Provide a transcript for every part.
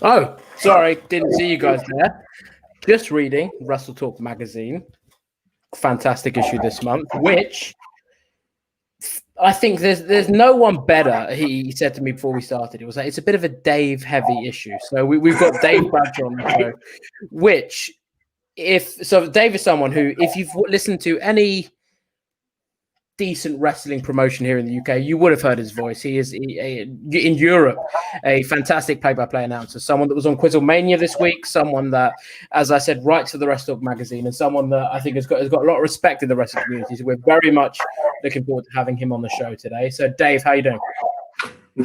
Oh, sorry, didn't see you guys there. Just reading WrestleTalk magazine. Fantastic issue this month, which I think there's no one better. He said to me before we started, it was like it's a bit of a Dave heavy issue. So we've got Dave Bradshaw on the show, which Dave is someone who, if you've listened to any decent wrestling promotion here in the UK, you would have heard his voice. He is in Europe a fantastic play-by-play announcer, someone that was on WrestleMania this week, someone that, as I said, writes for the WrestleTalk magazine, and someone that I think has got a lot of respect in the wrestling community. So we're very much looking forward to having him on the show today. So Dave, how you doing?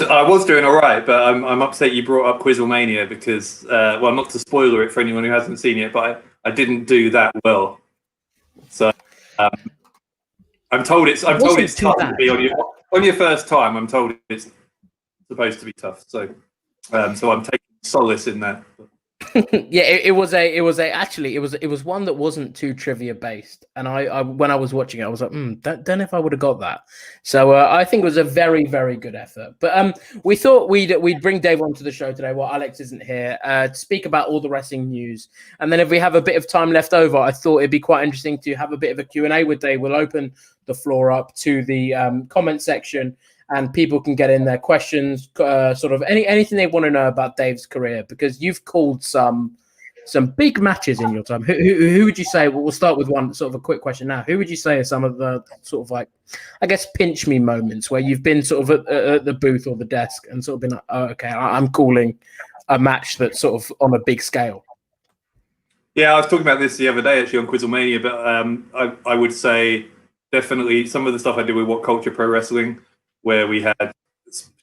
I was doing all right, but I'm upset you brought up WrestleMania because, well, not to spoiler it for anyone who hasn't seen it, but I didn't do that well. So I'm told it's tough to be on your first time. I'm told it's supposed to be tough. So I'm taking solace in that. Yeah, it was one that wasn't too trivia based, and I when I was watching it, I was like, don't know if I would have got that. So I think it was a very, very good effort. But we thought we'd bring Dave onto the show today while Alex isn't here to speak about all the wrestling news, and then if we have a bit of time left over, I thought it'd be quite interesting to have a bit of a Q&A with Dave. We'll open the floor up to the comment section, and people can get in their questions, sort of anything they want to know about Dave's career, because you've called some big matches in your time. Who would you say? We'll start with one sort of a quick question now. Who would you say are some of the sort of like, I guess, pinch me moments where you've been sort of at the booth or the desk and sort of been like, oh, okay, I'm calling a match that's sort of on a big scale? Yeah, I was talking about this the other day actually on Quizlemania, but I would say definitely some of the stuff I did with What Culture Pro Wrestling, where we had,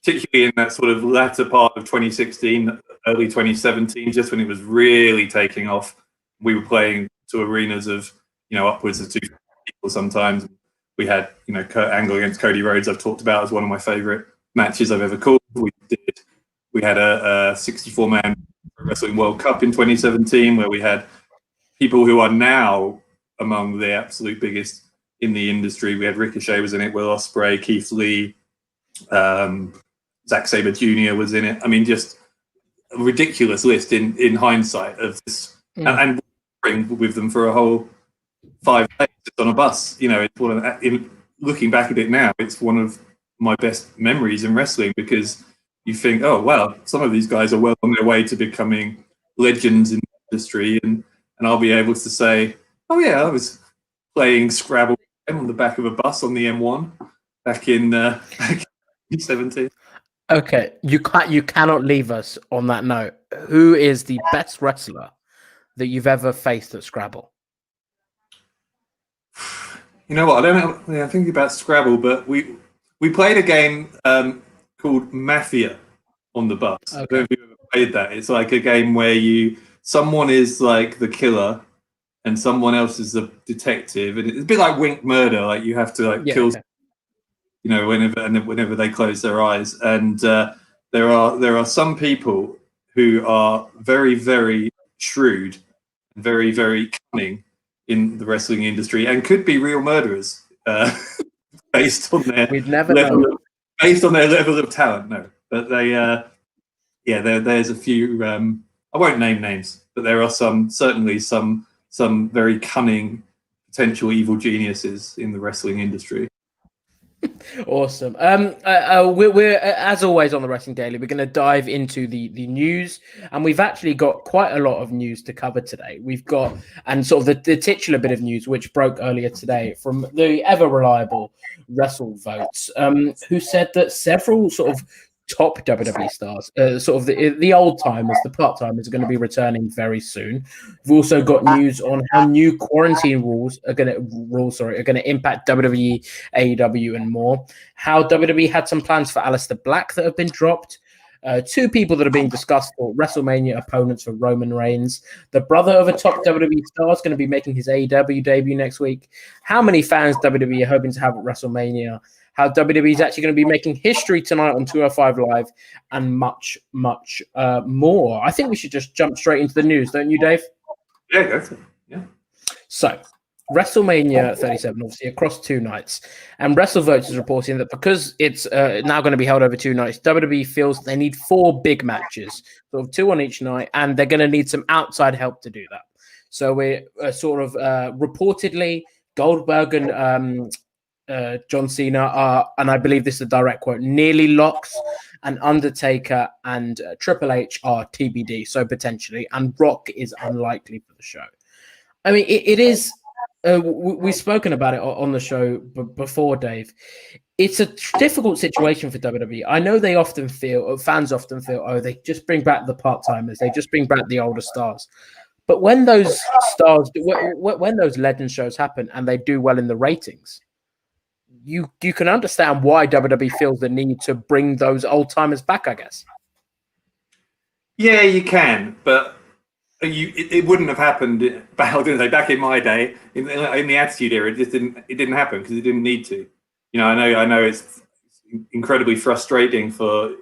particularly in that sort of latter part of 2016, early 2017, just when it was really taking off, we were playing to arenas of, upwards of 200 people sometimes. We had, Kurt Angle against Cody Rhodes, I've talked about as one of my favorite matches I've ever called. We had a 64-man Wrestling World Cup in 2017, where we had people who are now among the absolute biggest in the industry. We had Ricochet was in it, Will Ospreay, Keith Lee, Zack Sabre Jr. was in it. I mean, just a ridiculous list in hindsight of this, and with them for a whole 5 days on a bus. It's looking back at it now, it's one of my best memories in wrestling, because you think, oh wow, some of these guys are well on their way to becoming legends in the industry, and I'll be able to say, oh yeah, I was playing Scrabble on the back of a bus on the M1 back in 2017. Okay, you cannot leave us on that note. Who is the best wrestler that you've ever faced at Scrabble? You know what? I don't know. I'm thinking about Scrabble, but we played a game called Mafia on the bus. Okay. I don't know if you've ever played that. It's like a game where someone is like the killer and someone else is the detective, and it's a bit like Wink Murder. Like you have to kill. Okay. Whenever they close their eyes, and there are some people who are very, very shrewd, very, very cunning in the wrestling industry, and could be real murderers based on their based on their level of talent. No, but there's a few. I won't name names, but there are certainly some very cunning potential evil geniuses in the wrestling industry. Awesome. We're as always on the Wrestling Daily, we're going to dive into the news, and we've actually got quite a lot of news to cover today. We've got, and sort of the titular bit of news which broke earlier today from the ever reliable WrestleVotes, who said that several sort of top WWE stars, sort of the old timers, the part timers, are going to be returning very soon. We've also got news on how new quarantine rules are going to impact WWE, AEW, and more. How WWE had some plans for Aleister Black that have been dropped. Two people that are being discussed for WrestleMania opponents for Roman Reigns. The brother of a top WWE star is going to be making his AEW debut next week. How many fans WWE are hoping to have at WrestleMania? How WWE is actually going to be making history tonight on 205 Live, and much, much more. I think we should just jump straight into the news, don't you, Dave? Yeah, go for it. Yeah. So, WrestleMania 37, obviously across 2 nights, and WrestleVotes is reporting that because it's now going to be held over 2 nights, WWE feels they need 4 big matches, sort of 2 on each night, and they're going to need some outside help to do that. So we're reportedly Goldberg and John Cena are, and I believe this is a direct quote, nearly locks, and Undertaker and Triple H are TBD, so potentially, and Rock is unlikely for the show. I mean, it is. We've spoken about it on the show before, Dave. It's a difficult situation for WWE. I know they often feel, fans often feel, oh, they just bring back the part-timers, they just bring back the older stars. But when those stars, when those legend shows happen and they do well in the ratings, you can understand why WWE feels the need to bring those old timers back, I guess. Yeah, you can, but it wouldn't have happened back in my day in the Attitude Era. It didn't happen because it didn't need to. I know it's incredibly frustrating for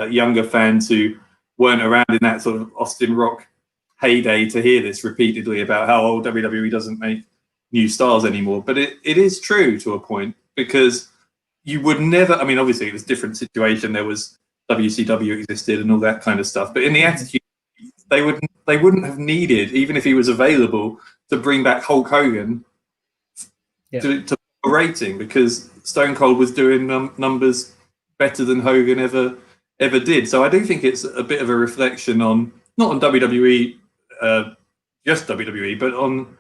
younger fans who weren't around in that sort of Austin Rock heyday to hear this repeatedly about how old WWE doesn't make new stars anymore. But it is true to a point, because you would never. I mean, obviously it was a different situation. There was WCW existed and all that kind of stuff, but in the Attitude, they wouldn't have needed, even if he was available, to bring back Hulk Hogan to a rating, because Stone Cold was doing numbers better than Hogan ever did. So I do think it's a bit of a reflection on, not on WWE, just WWE, but on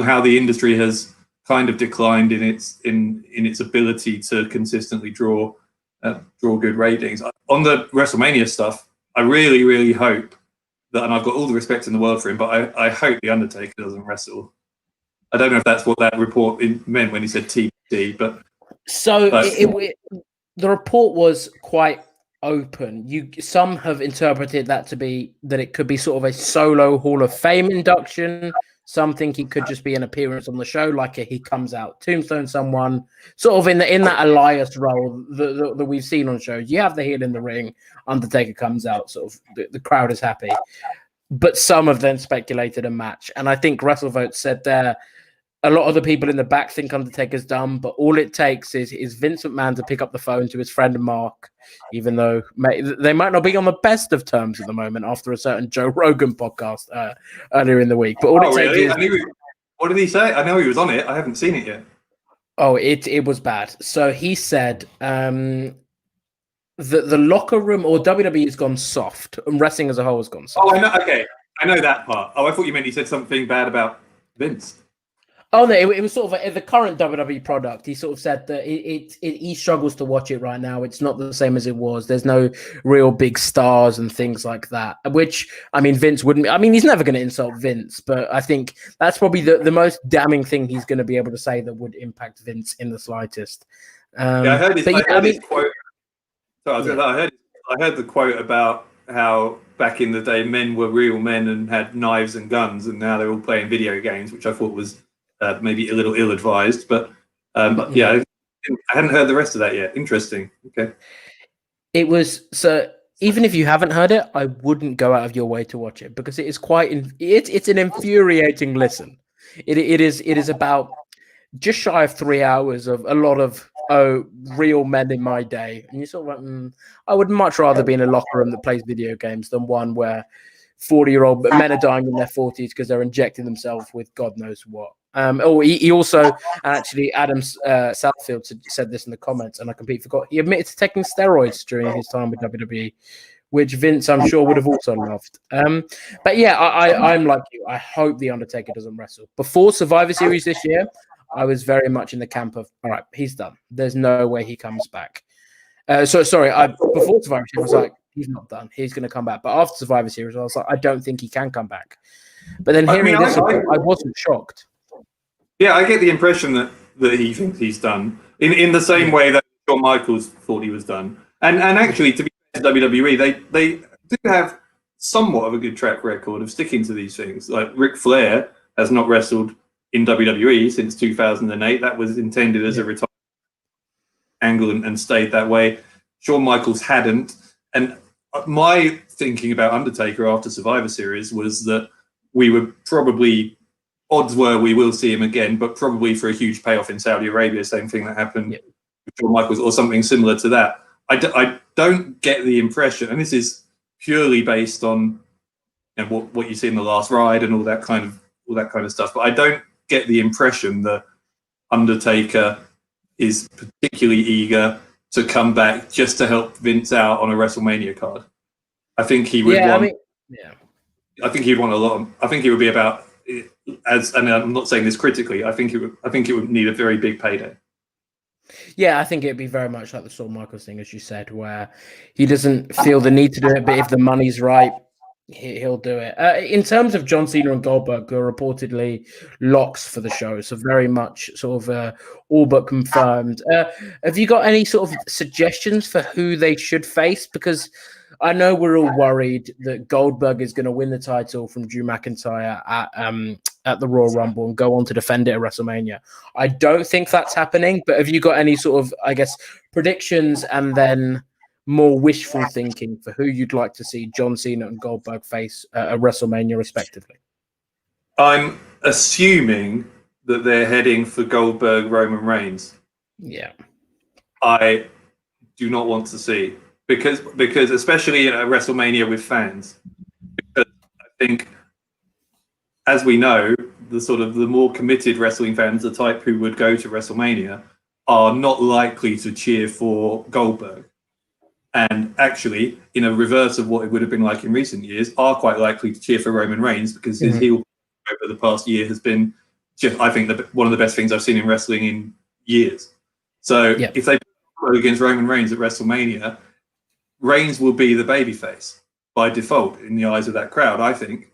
how the industry has kind of declined in its ability to consistently draw good ratings. On the WrestleMania stuff, I really, really hope that, and I've got all the respect in the world for him, but I hope the Undertaker doesn't wrestle. I don't know if that's what that report meant when he said TBD, but the report was quite open. Some have interpreted that to be that it could be sort of a solo Hall of Fame induction. Some think it could just be an appearance on the show, like he comes out, tombstone someone, sort of in that Elias role that we've seen on shows. You have the heel in the ring, Undertaker comes out, sort of the crowd is happy. But some have then speculated a match, and I think WrestleVote said there, a lot of the people in the back think Undertaker's done, but all it takes is Vince McMahon to pick up the phone to his friend Mark, even though they might not be on the best of terms at the moment after a certain Joe Rogan podcast earlier in the week. But all really? What did he say? I know he was on it. I haven't seen it yet. Oh, it was bad. So he said the locker room, or WWE, has gone soft, and wrestling as a whole has gone soft. Oh, I know. Okay, I know that part. Oh, I thought you meant he said something bad about Vince. Oh no, it was sort of the current WWE product. He sort of said that he struggles to watch it right now. It's not the same as it was. There's no real big stars and things like that. Which, I mean, Vince wouldn't. I mean, he's never going to insult Vince, but I think that's probably the most damning thing he's going to be able to say that would impact Vince in the slightest. I heard his quote. So I heard the quote about how back in the day men were real men and had knives and guns, and now they're all playing video games, which I thought was maybe a little ill-advised, but yeah, I hadn't heard the rest of that yet. Interesting. Okay. It was, so even if you haven't heard it, I wouldn't go out of your way to watch it, because it is it's an infuriating listen. It is about just shy of 3 hours of a lot of real men in my day, and you sort of like, I would much rather be in a locker room that plays video games than one where 40-year-old men are dying in their 40s because they're injecting themselves with God knows what. He also, actually, Adam Southfield said this in the comments, and I completely forgot. He admitted to taking steroids during his time with WWE, which Vince, I'm sure, would have also loved. But yeah, I'm like you. I hope the Undertaker doesn't wrestle. Before Survivor Series this year, I was very much in the camp of, all right, he's done. There's no way he comes back. Before Survivor Series, I was like, he's not done. He's going to come back. But after Survivor Series, I was like, I don't think he can come back. But then hearing this, I wasn't shocked. Yeah, I get the impression that he thinks he's done in the same way that Shawn Michaels thought he was done. And actually, to be fair to WWE, they do have somewhat of a good track record of sticking to these things. Like Ric Flair has not wrestled in WWE since 2008. That was intended as a retirement angle and stayed that way. Shawn Michaels hadn't. And my thinking about Undertaker after Survivor Series was that we were probably odds were we will see him again, but probably for a huge payoff in Saudi Arabia. Same thing that happened with Shawn Michaels, or something similar to that. I don't get the impression, and this is purely based on what you see in the last ride and all that kind of stuff. But I don't get the impression that Undertaker is particularly eager to come back just to help Vince out on a WrestleMania card. I think he would want. I think he'd want a lot. I think it would be about, and I'm not saying this critically. I think it would need a very big payday. Yeah, I think it'd be very much like the Shawn Michaels thing, as you said, where he doesn't feel the need to do it, but if the money's right, he'll do it. In terms of John Cena and Goldberg, who are reportedly locks for the show, so very much sort of all but confirmed. Have you got any sort of suggestions for who they should face? Because I know we're all worried that Goldberg is going to win the title from Drew McIntyre at the Royal Rumble and go on to defend it at WrestleMania. I don't think that's happening, but have you got any sort of, I guess, predictions and then more wishful thinking for who you'd like to see John Cena and Goldberg face at WrestleMania, respectively? I'm assuming that they're heading for Goldberg Roman Reigns. Yeah, I do not want to see because especially at WrestleMania with fans, because I think, as we know, the more committed wrestling fans, the type who would go to WrestleMania, are not likely to cheer for Goldberg. And actually, in a reverse of what it would have been like in recent years, are quite likely to cheer for Roman Reigns because his heel over the past year has been just, I think, one of the best things I've seen in wrestling in years. So if they go against Roman Reigns at WrestleMania, Reigns will be the babyface by default in the eyes of that crowd, I think.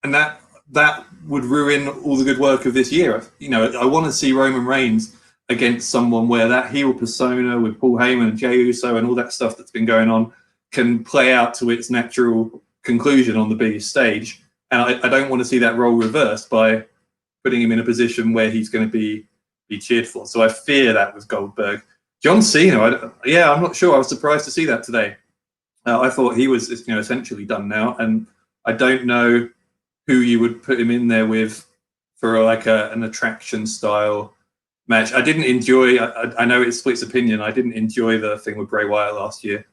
And that would ruin all the good work of this year. I want to see Roman Reigns against someone where that heel persona with Paul Heyman and Jey Uso and all that stuff that's been going on can play out to its natural conclusion on the biggest stage. And I don't want to see that role reversed by putting him in a position where he's going to be cheered for. So I fear that with Goldberg. John Cena, I'm not sure. I was surprised to see that today. I thought he was essentially done now. And I don't know who you would put him in there with for like an attraction style match. I didn't enjoy, I know it splits opinion, I didn't enjoy the thing with Bray Wyatt last year.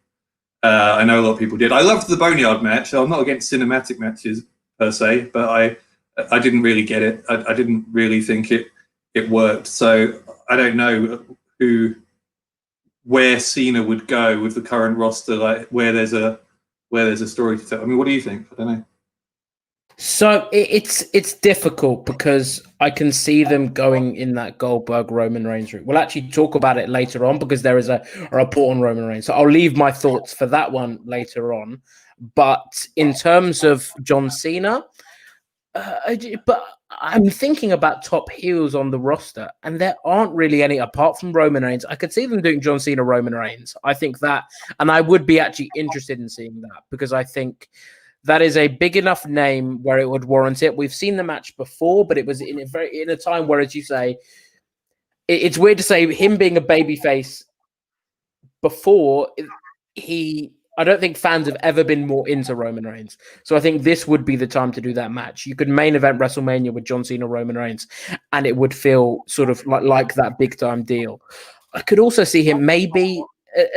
I know a lot of people did. I loved the Boneyard match. I'm not against cinematic matches per se, but I didn't really get it. I didn't really think it worked. So I don't know where Cena would go with the current roster, like where there's a story to tell. I mean, what do you think? I don't know. So it's difficult because I can see them going in that Goldberg Roman Reigns route. We'll actually talk about it later on because there is a report on Roman Reigns. So I'll leave my thoughts for that one later on. But in terms of John Cena, but I'm thinking about top heels on the roster, and there aren't really any apart from Roman Reigns. I could see them doing John Cena, Roman Reigns. I think that, and I would be actually interested in seeing that because I think that is a big enough name where it would warrant it. We've seen the match before, but it was in a time where, as you say, it's weird to say him being a babyface before I don't think fans have ever been more into Roman Reigns. So I think this would be the time to do that match. You could main event WrestleMania with John Cena, Roman Reigns, and it would feel sort of like that big time deal. I could also see him maybe,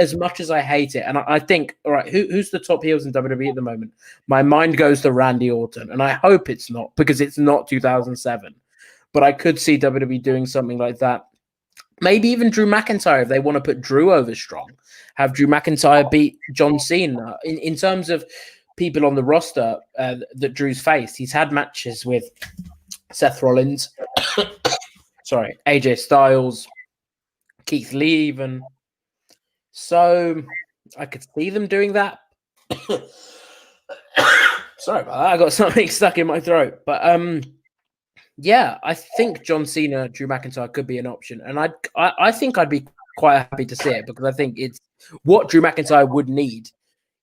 as much as I hate it, and I think, all right, who's the top heels in WWE at the moment? My mind goes to Randy Orton, and I hope it's not because it's not 2007. But I could see WWE doing something like that. Maybe even Drew McIntyre if they want to put Drew over strong. Have Drew McIntyre beat John Cena. In terms of people on the roster that Drew's faced, he's had matches with Seth Rollins, AJ Styles, Keith Lee even. So I could see them doing that. Sorry about that. I got something stuck in my throat. But yeah, I think John Cena, Drew McIntyre could be an option. And I think I'd be quite happy to see it because I think it's what Drew McIntyre would need.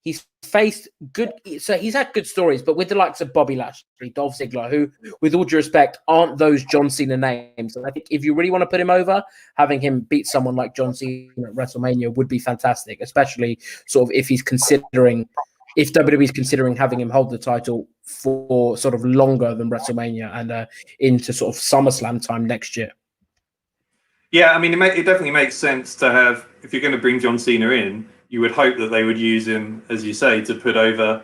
He's faced good, so he's had good stories, but with the likes of Bobby Lashley, Dolph Ziggler, who, with all due respect, aren't those John Cena names. And I think if you really want to put him over, having him beat someone like John Cena at WrestleMania would be fantastic, especially sort of if he's considering if WWE is considering having him hold the title for sort of longer than WrestleMania and into sort of SummerSlam time next year. Yeah, I mean, it definitely makes sense to have, if you're going to bring John Cena in, you would hope that they would use him, as you say, to put over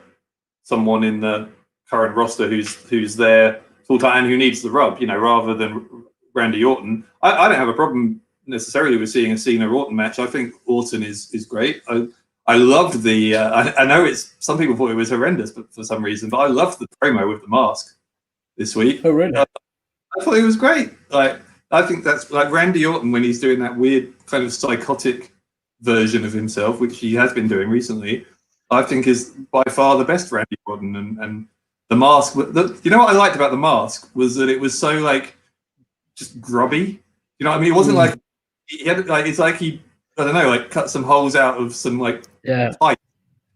someone in the current roster who's there full time and who needs the rub, you know, rather than Randy Orton. I don't have a problem necessarily with seeing a Cena Orton match. I think Orton is great. I loved the. I know it's some people thought it was horrendous, but for some reason, but I loved the promo with the mask this week. Oh, really? I thought it was great. Like, I think that's like Randy Orton when he's doing that weird kind of psychotic version of himself, which he has been doing recently. I think is by far the best Randy Orton, and the mask. You know what I liked about the mask was that it was so like just grubby. You know what I mean? It wasn't like he had like it's like he I don't know like cut some holes out of some like pipe,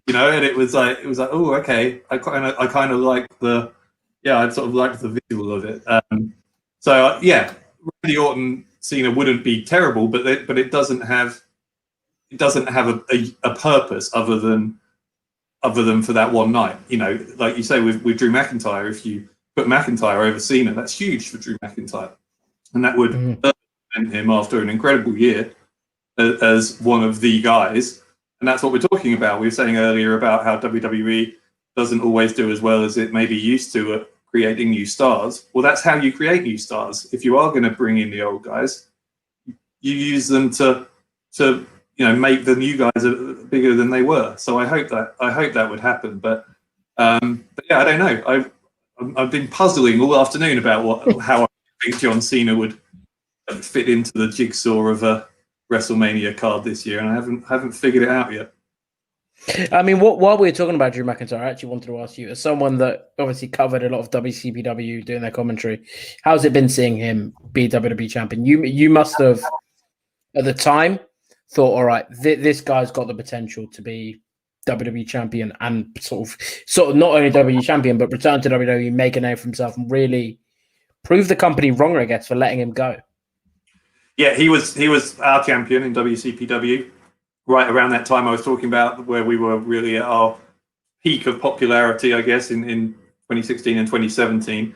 you know, and it was like oh okay. I kind of like the I sort of liked the visual of it. So Randy Orton Cena wouldn't be terrible, but it doesn't have a purpose other than for that one night. You know, like you say with Drew McIntyre, if you put McIntyre over Cena, that's huge for Drew McIntyre, and that would earn him after an incredible year as one of the guys. And that's what we're talking about. We were saying earlier about how WWE doesn't always do as well as it maybe used to at creating new stars. Well, that's how you create new stars. If you are going to bring in the old guys, you use them to make the new guys bigger than they were. So I hope that would happen. But I don't know. I've been puzzling all afternoon about how I think John Cena would fit into the jigsaw of a WrestleMania card this year, and I haven't figured it out yet. I mean, while we were talking about Drew McIntyre, I actually wanted to ask you, as someone that obviously covered a lot of WCPW doing their commentary, how's it been seeing him be WWE champion? You must have, at the time, thought, all right, this guy's got the potential to be WWE champion and sort of not only WWE champion, but return to WWE, make a name for himself, and really prove the company wrong, I guess, for letting him go. Yeah, he was our champion in WCPW right around that time I was talking about, where we were really at our peak of popularity, I guess, in 2016 and 2017.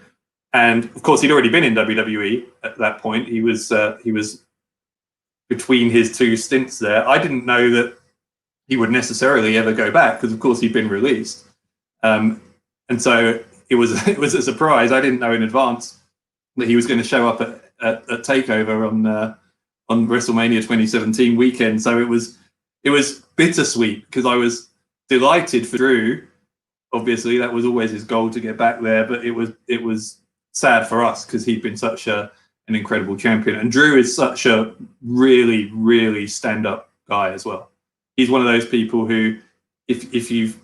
And of course, he'd already been in WWE at that point. He was between his two stints there. I didn't know that he would necessarily ever go back because, of course, he'd been released. And so it was a surprise. I didn't know in advance that he was going to show up at Takeover on WrestleMania 2017 weekend. So it was bittersweet because I was delighted for Drew. Obviously, that was always his goal to get back there, but it was sad for us because he'd been such an incredible champion. And Drew is such a really, really stand-up guy as well. He's one of those people who, if you've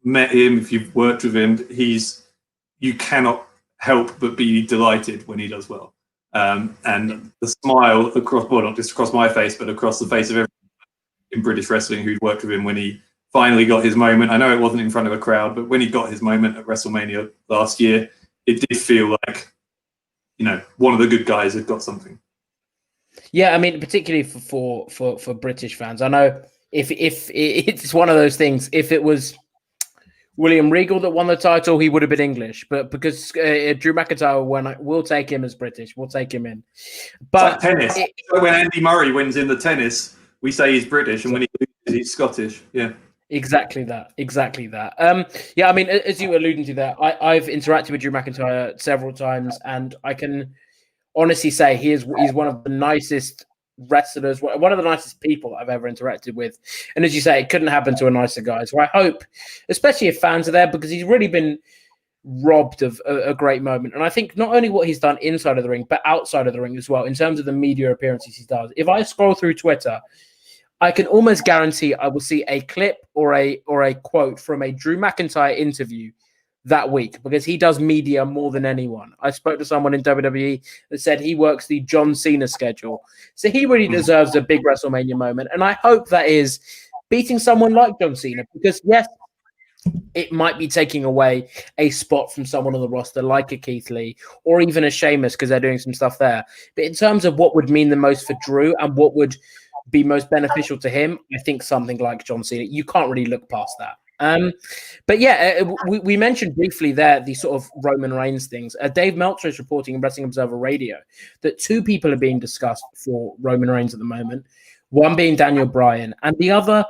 met him, if you've worked with him, you cannot help but be delighted when he does well. And the smile across, well, not just across my face, but across the face of everyone in British wrestling who'd worked with him when he finally got his moment. I know it wasn't in front of a crowd, but when he got his moment at WrestleMania last year, it did feel like, one of the good guys had got something. Yeah, I mean, particularly for British fans, I know if it's one of those things. If it was William Regal that won the title, he would have been English. But because Drew McIntyre, we'll take him as British, we'll take him in. But it's like tennis. When Andy Murray wins in the tennis, we say he's British, and when he loses, he's Scottish. Yeah. Exactly that. Yeah, I mean, as you were alluding to there, I've interacted with Drew McIntyre several times, and I can honestly say he's one of the nicest wrestlers, one of the nicest people I've ever interacted with. And as you say, it couldn't happen to a nicer guy. So I hope, especially if fans are there, because he's really been robbed of a great moment. And I think not only what he's done inside of the ring, but outside of the ring as well, in terms of the media appearances he does. If I scroll through Twitter, I can almost guarantee I will see a clip or a quote from a Drew McIntyre interview that week, because he does media more than anyone. I spoke to someone in WWE that said he works the John Cena schedule. So he really deserves a big WrestleMania moment. And I hope that is beating someone like John Cena, because yes, it might be taking away a spot from someone on the roster like a Keith Lee or even a Sheamus, because they're doing some stuff there. But in terms of what would mean the most for Drew and what would be most beneficial to him, I think something like John Cena, you can't really look past that. But yeah, we mentioned briefly there the sort of Roman Reigns things. Dave Meltzer is reporting in Wrestling Observer Radio that two people are being discussed for Roman Reigns at the moment. One being Daniel Bryan, and the other,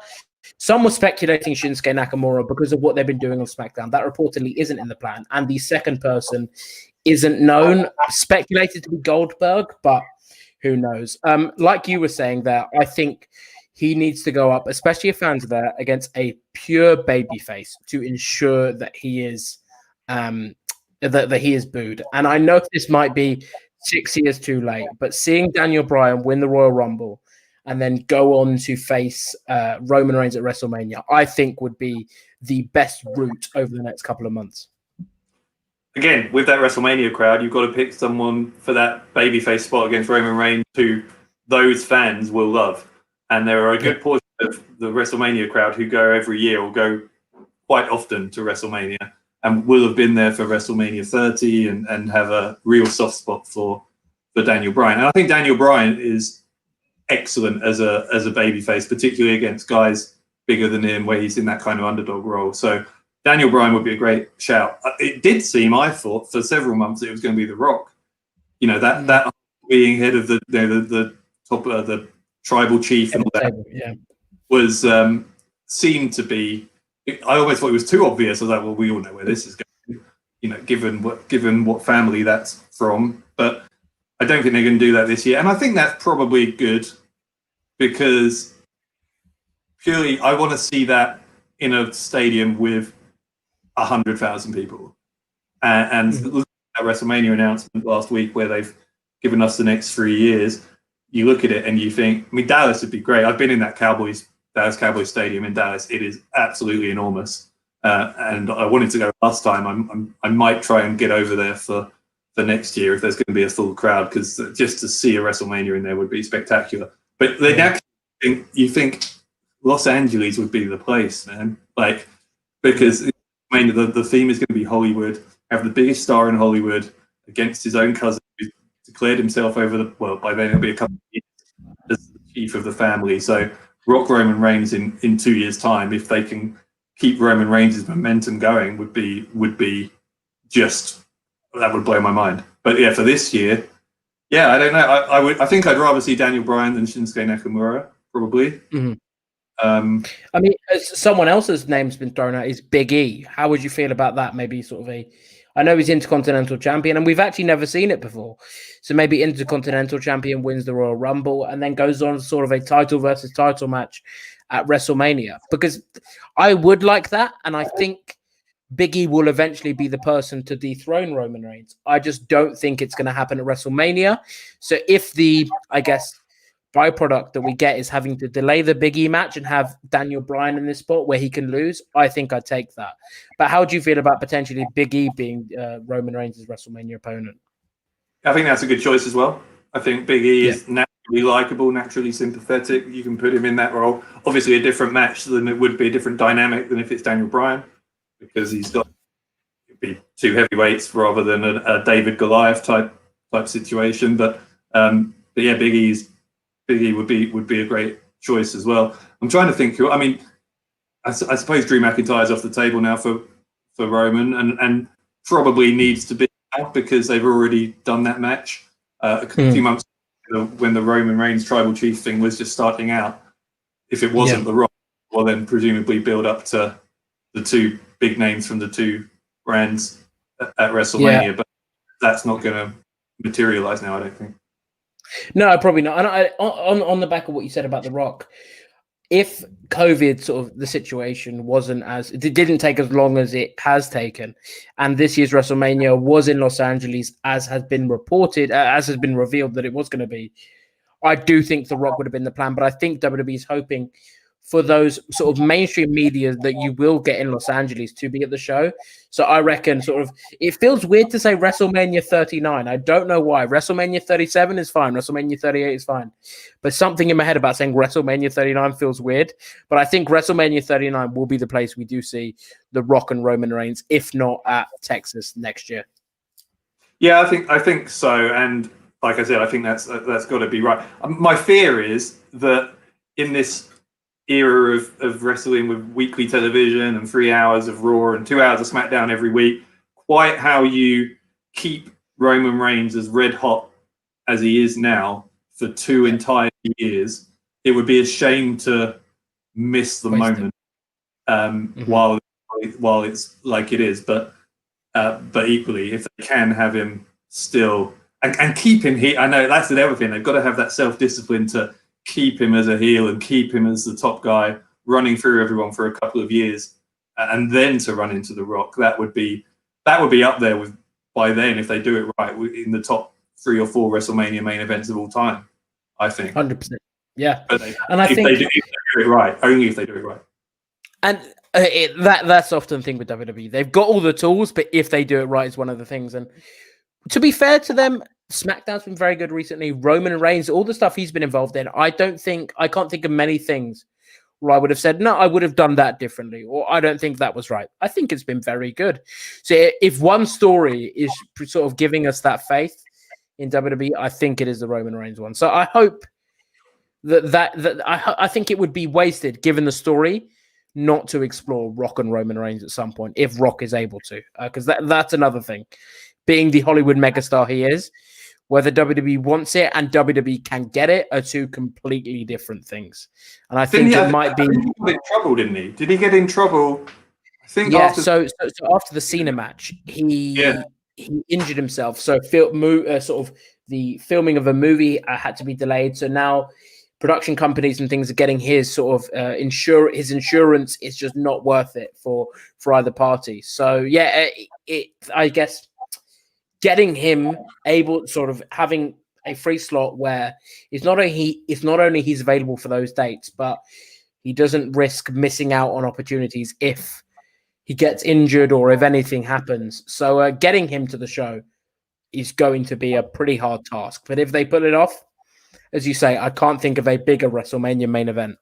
some were speculating Shinsuke Nakamura because of what they've been doing on SmackDown. That reportedly isn't in the plan. And the second person isn't known, speculated to be Goldberg, but who knows? Like you were saying there, I think he needs to go up, especially if fans are there, against a pure babyface to ensure that he is that he is booed. And I know this might be 6 years too late, but seeing Daniel Bryan win the Royal Rumble and then go on to face Roman Reigns at WrestleMania, I think would be the best route over the next couple of months. Again, with that WrestleMania crowd, you've got to pick someone for that babyface spot against Roman Reigns who those fans will love. And there are a good portion of the WrestleMania crowd who go every year or go quite often to WrestleMania and will have been there for WrestleMania 30 and have a real soft spot for Daniel Bryan. And I think Daniel Bryan is excellent as a babyface, particularly against guys bigger than him, where he's in that kind of underdog role. So Daniel Bryan would be a great shout. It did seem, I thought, for several months it was going to be The Rock. You know, that being head of the top of the tribal chief and all that was seemed to be. I almost thought it was too obvious. I was like, well, we all know where this is going. You know, given what family that's from, but I don't think they're going to do that this year, and I think that's probably good because purely I want to see that in a stadium with 100,000 people, and look at that WrestleMania announcement last week where they've given us the next 3 years. You look at it and you think, I mean, Dallas would be great. I've been in that Dallas Cowboys Stadium in Dallas. It is absolutely enormous. And I wanted to go last time. I might try and get over there for next year if there's going to be a full crowd, because just to see a WrestleMania in there would be spectacular. But you think Los Angeles would be the place, man. Like, because I mean, the theme is going to be Hollywood, have the biggest star in Hollywood against his own cousin, who declared himself by then it'll be a couple of years as the chief of the family. So Rock Roman Reigns in 2 years' time, if they can keep Roman Reigns' momentum going, would be just, that would blow my mind. But yeah, for this year, I don't know. I think I'd rather see Daniel Bryan than Shinsuke Nakamura, probably. Mm-hmm. I mean, someone else's name's been thrown out is Big E. How would you feel about that? Maybe sort of I know he's Intercontinental Champion, and we've actually never seen it before. So maybe Intercontinental Champion wins the Royal Rumble and then goes on sort of a title versus title match at WrestleMania. Because I would like that, and I think Big E will eventually be the person to dethrone Roman Reigns. I just don't think it's going to happen at WrestleMania. So if the, I guess, byproduct that we get is having to delay the Big E match and have Daniel Bryan in this spot where he can lose, I think I'd take that. But how do you feel about potentially Big E being Roman Reigns' WrestleMania opponent? I think that's a good choice as well. I think Big E is naturally likable, naturally sympathetic. You can put him in that role. Obviously, a different match than it would be, a different dynamic than if it's Daniel Bryan, because he's got to be two heavyweights rather than a David Goliath type situation. But yeah, Big E would be a great choice as well. I'm trying to think. I mean, I suppose Drew McIntyre's off the table now for Roman, and probably needs to be out because they've already done that match a few months ago when the Roman Reigns Tribal Chief thing was just starting out. If it wasn't The Rock, well, then presumably build up to the two big names from the two brands at WrestleMania. But that's not going to materialize now, I don't think. No, probably not. And on the back of what you said about The Rock, if COVID sort of the situation it didn't take as long as it has taken, and this year's WrestleMania was in Los Angeles, as has been reported, as has been revealed that it was going to be, I do think The Rock would have been the plan. But I think WWE is hoping for those sort of mainstream media that you will get in Los Angeles to be at the show. So I reckon sort of, it feels weird to say WrestleMania 39. I don't know why. WrestleMania 37 is fine. WrestleMania 38 is fine. But something in my head about saying WrestleMania 39 feels weird. But I think WrestleMania 39 will be the place we do see The Rock and Roman Reigns, if not at Texas next year. Yeah, I think so. And like I said, I think that's got to be right. My fear is that in era of wrestling with weekly television and 3 hours of Raw and 2 hours of SmackDown every week, quite how you keep Roman Reigns as red hot as he is now for 2 entire years, it would be a shame to miss the moment while it's like it is. But equally, if they can have him still and keep him here, I know that's the other thing. They've got to have that self-discipline to keep him as a heel and keep him as the top guy running through everyone for a couple of years, and then to run into The Rock. That would be up there with, by then, if they do it right, in the top 3 or 4 WrestleMania main events of all time, I think. 100%. Yeah. But I think if they do it right, only if they do it right. And that's often the thing with WWE. They've got all the tools, but if they do it right is one of the things. And to be fair to them, SmackDown's been very good recently. Roman Reigns, all the stuff he's been involved in, I can't think of many things where I would have said, no, I would have done that differently, or I don't think that was right. I think it's been very good. So if one story is sort of giving us that faith in WWE, I think it is the Roman Reigns one. So I hope I think it would be wasted, given the story, not to explore Rock and Roman Reigns at some point, if Rock is able to, because that's another thing. Being the Hollywood megastar he is, whether WWE wants it and WWE can get it are 2 completely different things. And I think it might be. He got in trouble, didn't he? Did he get in trouble? I think. Yeah. So after the Cena match, he injured himself. So sort of the filming of a movie had to be delayed. So now production companies and things are getting his sort of his insurance is just not worth it for either party. So yeah, I guess getting him able, sort of having a free slot where it's not only he's available for those dates, but he doesn't risk missing out on opportunities if he gets injured or if anything happens. So getting him to the show is going to be a pretty hard task. But if they pull it off, as you say, I can't think of a bigger WrestleMania main event.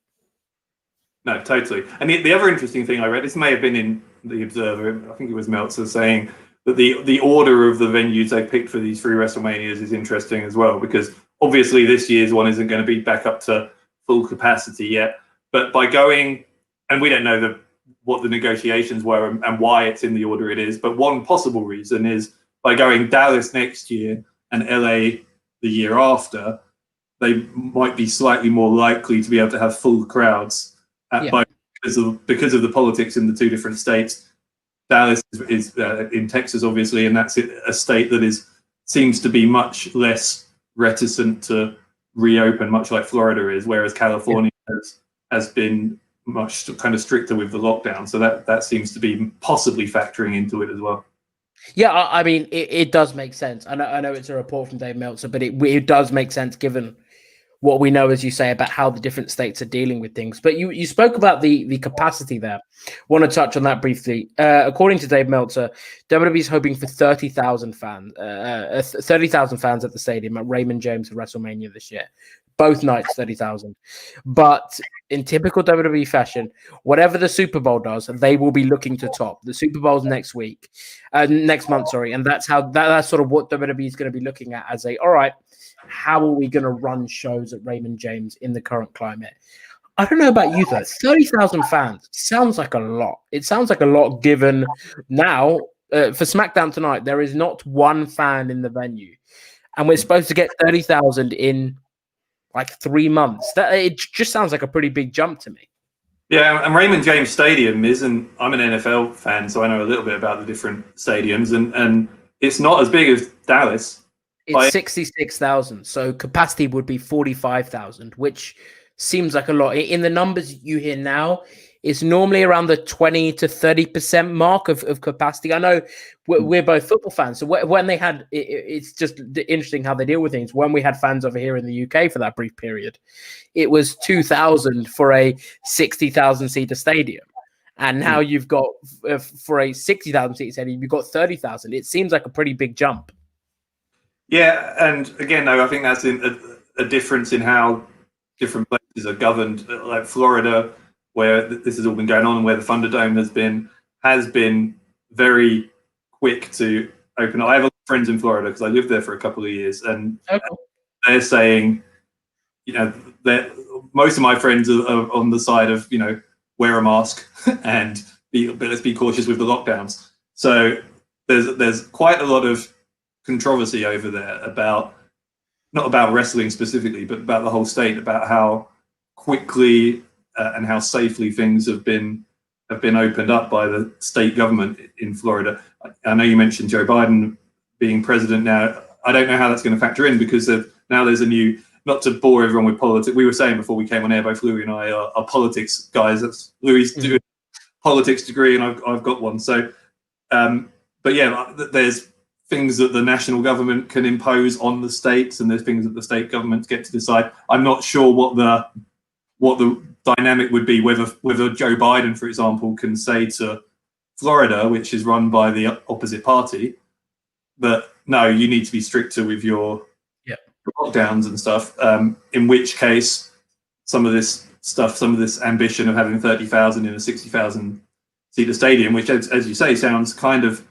No, totally. And the other interesting thing I read, this may have been in The Observer, I think it was Meltzer, saying that the order of the venues they picked for these 3 WrestleManias is interesting as well, because obviously this year's one isn't going to be back up to full capacity yet. But by going, and we don't know what the negotiations were and why it's in the order it is, but one possible reason is by going Dallas next year and LA the year after, they might be slightly more likely to be able to have full crowds because of the politics in the 2 different states. Dallas is in Texas, obviously, and that's a state that seems to be much less reticent to reopen, much like Florida is, whereas California has been much kind of stricter with the lockdown. So that seems to be possibly factoring into it as well. Yeah, I mean, it does make sense. I know it's a report from Dave Meltzer, but it does make sense given what we know, as you say, about how the different states are dealing with things. But you spoke about the capacity there. Want to touch on that briefly. According to Dave Meltzer, WWE is hoping for 30,000 fans, 30,000 fans at the stadium at Raymond James for WrestleMania this year. Both nights, 30,000. But in typical WWE fashion, whatever the Super Bowl does, they will be looking to top. The Super Bowl's next month, sorry. And that's sort of what WWE is going to be looking at as all right, how are we going to run shows at Raymond James in the current climate? I don't know about you, though. 30,000 fans sounds like a lot. It sounds like a lot given now, for SmackDown tonight, there is not one fan in the venue. And we're supposed to get 30,000 in like 3 months. It just sounds like a pretty big jump to me. Yeah, and Raymond James Stadium isn't. I'm an NFL fan, so I know a little bit about the different stadiums, and it's not as big as Dallas. It's 66,000, so capacity would be 45,000, which seems like a lot. In the numbers you hear now, it's normally around the 20 to 30% mark of capacity. I know we're both football fans, so when they had, it's just interesting how they deal with things. When we had fans over here in the UK for that brief period, it was 2,000 for a 60,000 seater stadium. And now you've got, for a 60,000 seat stadium, you've got 30,000. It seems like a pretty big jump. Yeah, and again, though, I think that's a difference in how different places are governed. Like Florida, where this has all been going on, and where the Thunderdome has been very quick to open up. I have a lot of friends in Florida because I lived there for a couple of years, and they're saying, that most of my friends are on the side of, wear a mask and let's be cautious with the lockdowns. So there's quite a lot of controversy over there about, not about wrestling specifically, but about the whole state, about how quickly and how safely things have been opened up by the state government in Florida. I know you mentioned Joe Biden being president now. I don't know how that's going to factor in, because now there's a new, not to bore everyone with politics. We were saying before we came on air, both Louis and I are politics guys. That's Louis' doing politics degree, and I've got one. So, but yeah, there's things that the national government can impose on the states, and there's things that the state governments get to decide. I'm not sure what the dynamic would be, whether Joe Biden, for example, can say to Florida, which is run by the opposite party, that no, you need to be stricter with your lockdowns and stuff. In which case, some of this ambition of having 30,000 in a 60,000 seater stadium, which, as you say, sounds kind of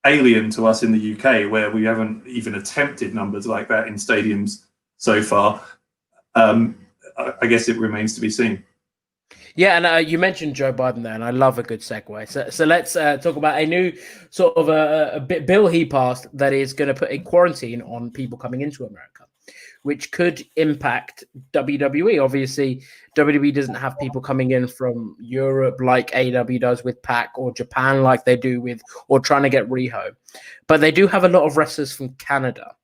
alien to us in the UK, where we haven't even attempted numbers like that in stadiums so far. I guess it remains to be seen. Yeah, and you mentioned Joe Biden there, and I love a good segue. So let's talk about a new sort of a bill he passed that is going to put a quarantine on people coming into America, which could impact WWE. Obviously, WWE doesn't have people coming in from Europe like AEW does with PAC, or Japan like they do with, or trying to get Riho. But they do have a lot of wrestlers from Canada.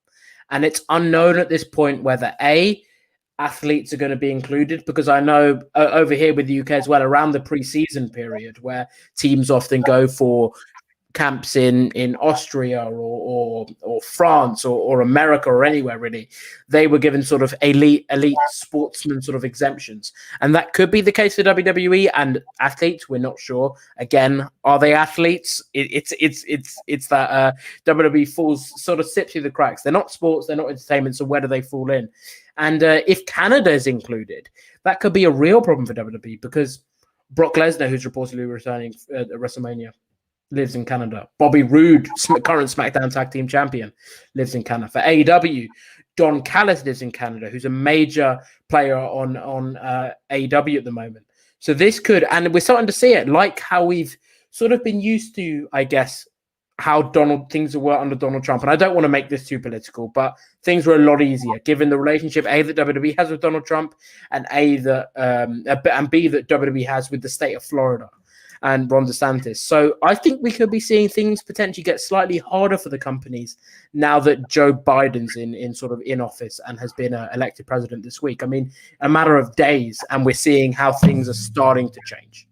And it's unknown at this point whether athletes are going to be included, because I know over here with the UK as well, around the pre-season period where teams often go for camps in Austria or France or America or anywhere really, they were given sort of elite sportsman sort of exemptions, and that could be the case for WWE and athletes. We're not sure. Again, are they athletes? It's that WWE falls sort of slips through the cracks. They're not sports, they're not entertainment. So where do they fall in? And if Canada is included, that could be a real problem for WWE, because Brock Lesnar, who's reportedly returning at WrestleMania, lives in Canada. Bobby Roode, current SmackDown Tag Team Champion, lives in Canada. For AEW, Don Callis lives in Canada, who's a major player on AEW at the moment. So this could, and we're starting to see it, like how we've sort of been used to, I guess, how things were under Donald Trump. And I don't want to make this too political, but things were a lot easier given the relationship A, that WWE has with Donald Trump, and B, that WWE has with the state of Florida and Ron DeSantis. So I think we could be seeing things potentially get slightly harder for the companies now that Joe Biden's in office and has been elected president this week. I mean, a matter of days, and we're seeing how things are starting to change.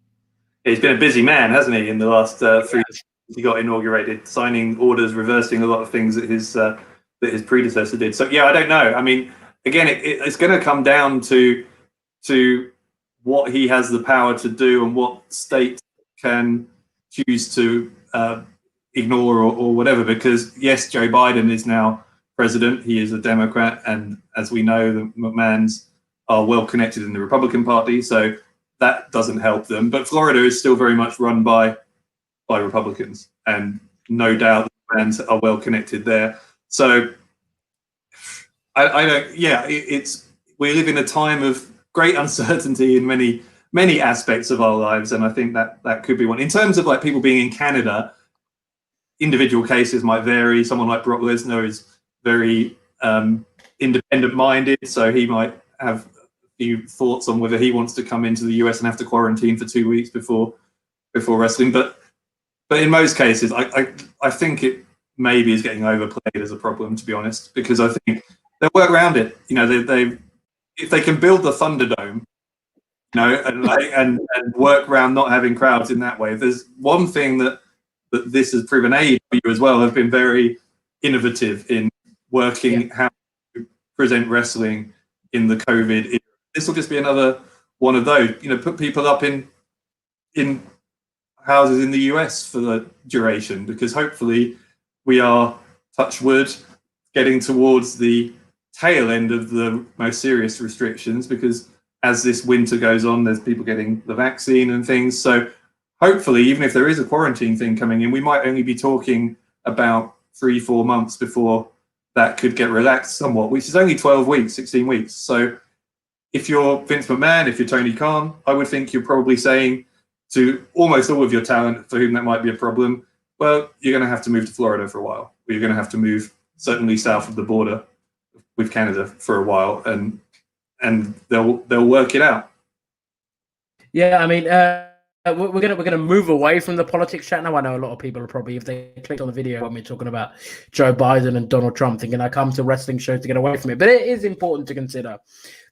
He's been a busy man, hasn't he, in the last 3 years? He got inaugurated, signing orders, reversing a lot of things that his predecessor did. So yeah, I don't know. I mean, again, it's going to come down to what he has the power to do and what states can choose to ignore or whatever. Because yes, Joe Biden is now president. He is a Democrat, and as we know, the McMahons are well connected in the Republican Party, so that doesn't help them. But Florida is still very much run by Republicans, and no doubt the fans are well connected there. So I don't. Yeah, we live in a time of great uncertainty in many aspects of our lives, and I think that could be one. In terms of like people being in Canada, individual cases might vary. Someone like Brock Lesnar is very independent-minded, so he might have a few thoughts on whether he wants to come into the US and have to quarantine for 2 weeks before wrestling, but in most cases, I think it maybe is getting overplayed as a problem, to be honest, because I think they'll work around it. They if they can build the Thunderdome, and work around not having crowds in that way. If there's one thing that this has proven, AEW as well have been very innovative in working how to present wrestling in the COVID era. This will just be another one of those. Put people up in houses in the US for the duration, because hopefully we are, touch wood, getting towards the tail end of the most serious restrictions, because as this winter goes on, there's people getting the vaccine and things. So hopefully, even if there is a quarantine thing coming in, we might only be talking about 3-4 months before that could get relaxed somewhat, which is only 12 weeks, 16 weeks. So if you're Vince McMahon, if you're Tony Khan, I would think you're probably saying to almost all of your talent for whom that might be a problem, well, you're going to have to move to Florida for a while. You're going to have to move certainly south of the border with Canada for a while, and they'll work it out. Yeah, I mean, we're gonna move away from the politics chat now. I know a lot of people are probably, if they clicked on the video when we're talking about Joe Biden and Donald Trump, thinking I come to wrestling shows to get away from it. But it is important to consider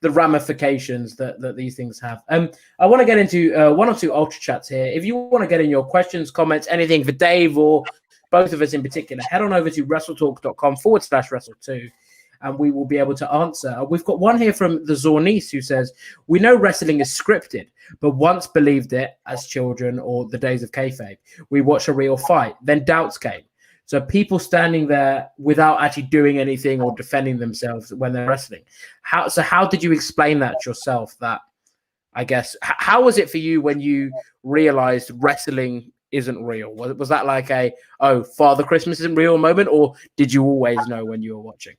the ramifications that these things have. I want to get into one or two ultra chats here. If you want to get in your questions, comments, anything for Dave or both of us in particular, head on over to WrestleTalk.com/Wrestle2. And we will be able to answer. We've got one here from the Zornice who says, we know wrestling is scripted, but once believed it as children or the days of kayfabe. We watched a real fight. Then doubts came. So people standing there without actually doing anything or defending themselves when they're wrestling. How did you explain that to yourself? That, I guess, how was it for you when you realized wrestling isn't real? Was that like Father Christmas isn't real moment, or did you always know when you were watching?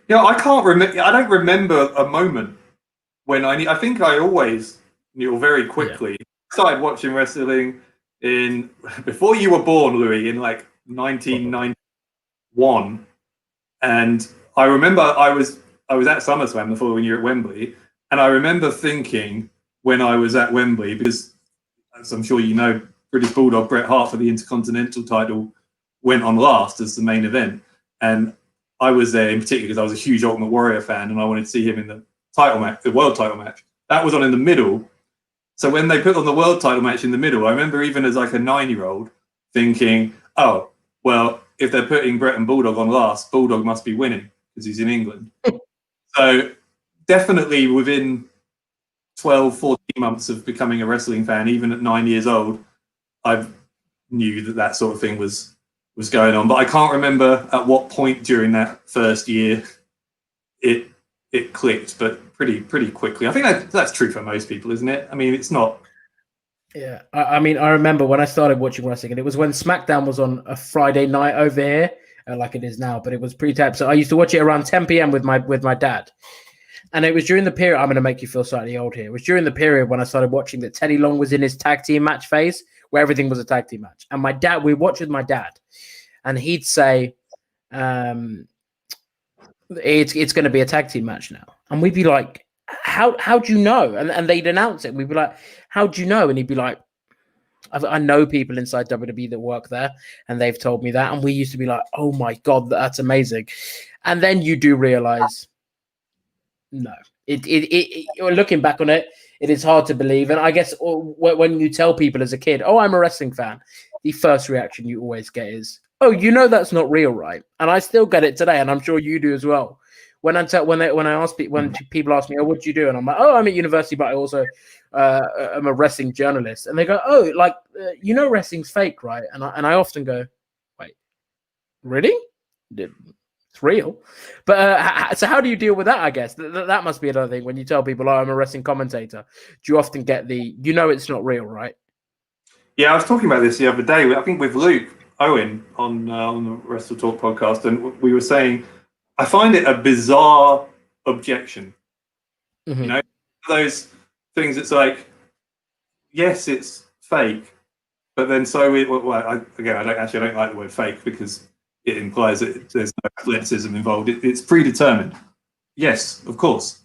Yeah, I can't remember. I don't remember a moment when I think I always knew very quickly. Yeah. Started watching wrestling before you were born, Louis, in like 1991, and I remember I was at SummerSlam the following year at Wembley, and I remember thinking when I was at Wembley, because as I'm sure you know, British Bulldog Bret Hart for the Intercontinental title went on last as the main event, and I was there in particular because I was a huge Ultimate Warrior fan, and I wanted to see him in the title match, the world title match. That was on in the middle. So when they put on the world title match in the middle, I remember even as like a 9-year-old thinking, oh, well, if they're putting Bret and Bulldog on last, Bulldog must be winning because he's in England. So definitely within 12, 14 months of becoming a wrestling fan, even at 9 years old, I knew that sort of thing was going on, but I can't remember at what point during that first year it clicked, but pretty quickly. I think that's true for most people, isn't it? I mean, it's not. Yeah, I mean, I remember when I started watching wrestling, and it was when SmackDown was on a Friday night over here, like it is now, but it was pre-tape. So I used to watch it around 10 p.m. with my dad, and it was during the period. I'm going to make you feel slightly old here. It was during the period when I started watching that Teddy Long was in his tag team match phase, where everything was a tag team match, and we watched with my dad. And he'd say, it's going to be a tag team match now. And we'd be like, how do you know? And they'd announce it. We'd be like, how do you know? And he'd be like, I know people inside WWE that work there, and they've told me that. And we used to be like, oh my God, that's amazing. And then you do realize, no. Looking back on it, it is hard to believe. And I guess when you tell people as a kid, oh, I'm a wrestling fan, the first reaction you always get is, oh, you know that's not real, right? And I still get it today, and I'm sure you do as well. When people ask me, oh, what do you do? And I'm like, oh, I'm at university, but I also am a wrestling journalist. And they go, oh, like you know, wrestling's fake, right? And I often go, wait, really? It's real. But so how do you deal with that? I guess that must be another thing when you tell people, oh, I'm a wrestling commentator. Do you often get it's not real, right? Yeah, I was talking about this the other day. I think with Luke Owen on the WrestleTalk podcast, and we were saying, I find it a bizarre objection. Mm-hmm. You know, those things. It's like, yes, it's fake, but then I don't like the word fake because it implies that there's no athleticism involved. It's predetermined. Yes, of course,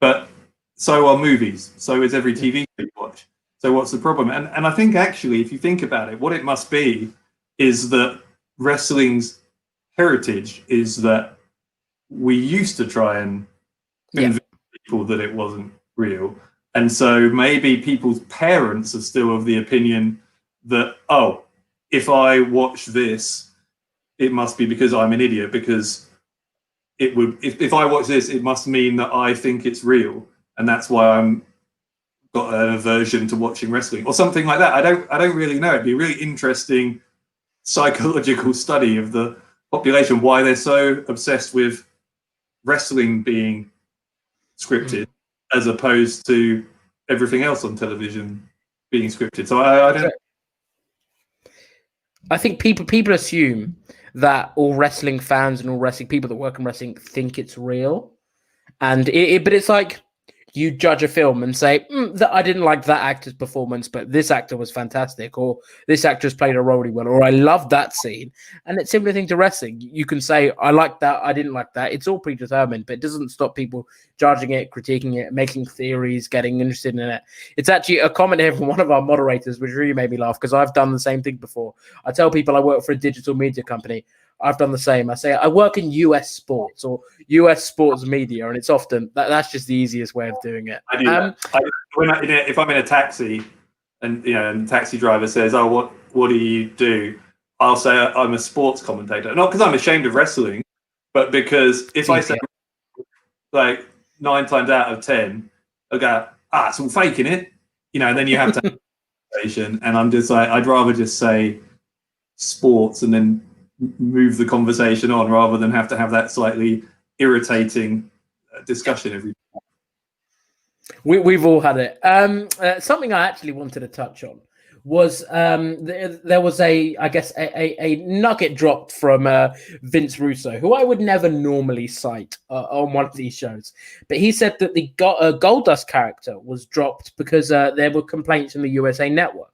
but so are movies. So is every TV you watch. So what's the problem? And I think actually, if you think about it, what it must be is that wrestling's heritage is that we used to try and convince people that it wasn't real. And so maybe people's parents are still of the opinion that, oh, if I watch this, it must be because I'm an idiot, because it would, if I watch this, it must mean that I think it's real. And that's why I'm got an aversion to watching wrestling or something like that. I don't really know. It'd be a really interesting psychological study of the population, why they're so obsessed with wrestling being scripted as opposed to everything else on television being scripted. So I don't. I think people assume that all wrestling fans and all wrestling people that work in wrestling think it's real, and but it's like, you judge a film and say, that I didn't like that actor's performance, but this actor was fantastic, or this actress played a role really well, or I love that scene. And it's similar thing to wrestling. You can say, I like that, I didn't like that. It's all predetermined, but it doesn't stop people judging it, critiquing it, making theories, getting interested in it. It's actually a comment here from one of our moderators, which really made me laugh, because I've done the same thing before. I tell people I work for a digital media company. I've done the same. I say I work in US sports or US sports media, and it's often that's just the easiest way of doing it. I do that. If I'm in a taxi and and the taxi driver says, "Oh, what do you do?" I'll say I'm a sports commentator, not because I'm ashamed of wrestling, but because if I say like 9 times out of 10, I go, it's all faking it, and then you have to have a conversation, and I'm just like, I'd rather just say sports and then move the conversation on rather than have to have that slightly irritating discussion every time. We've all had it. Something I actually wanted to touch on was there was a nugget dropped from Vince Russo, who I would never normally cite on one of these shows, but he said that the Goldust character was dropped because there were complaints from the USA Network.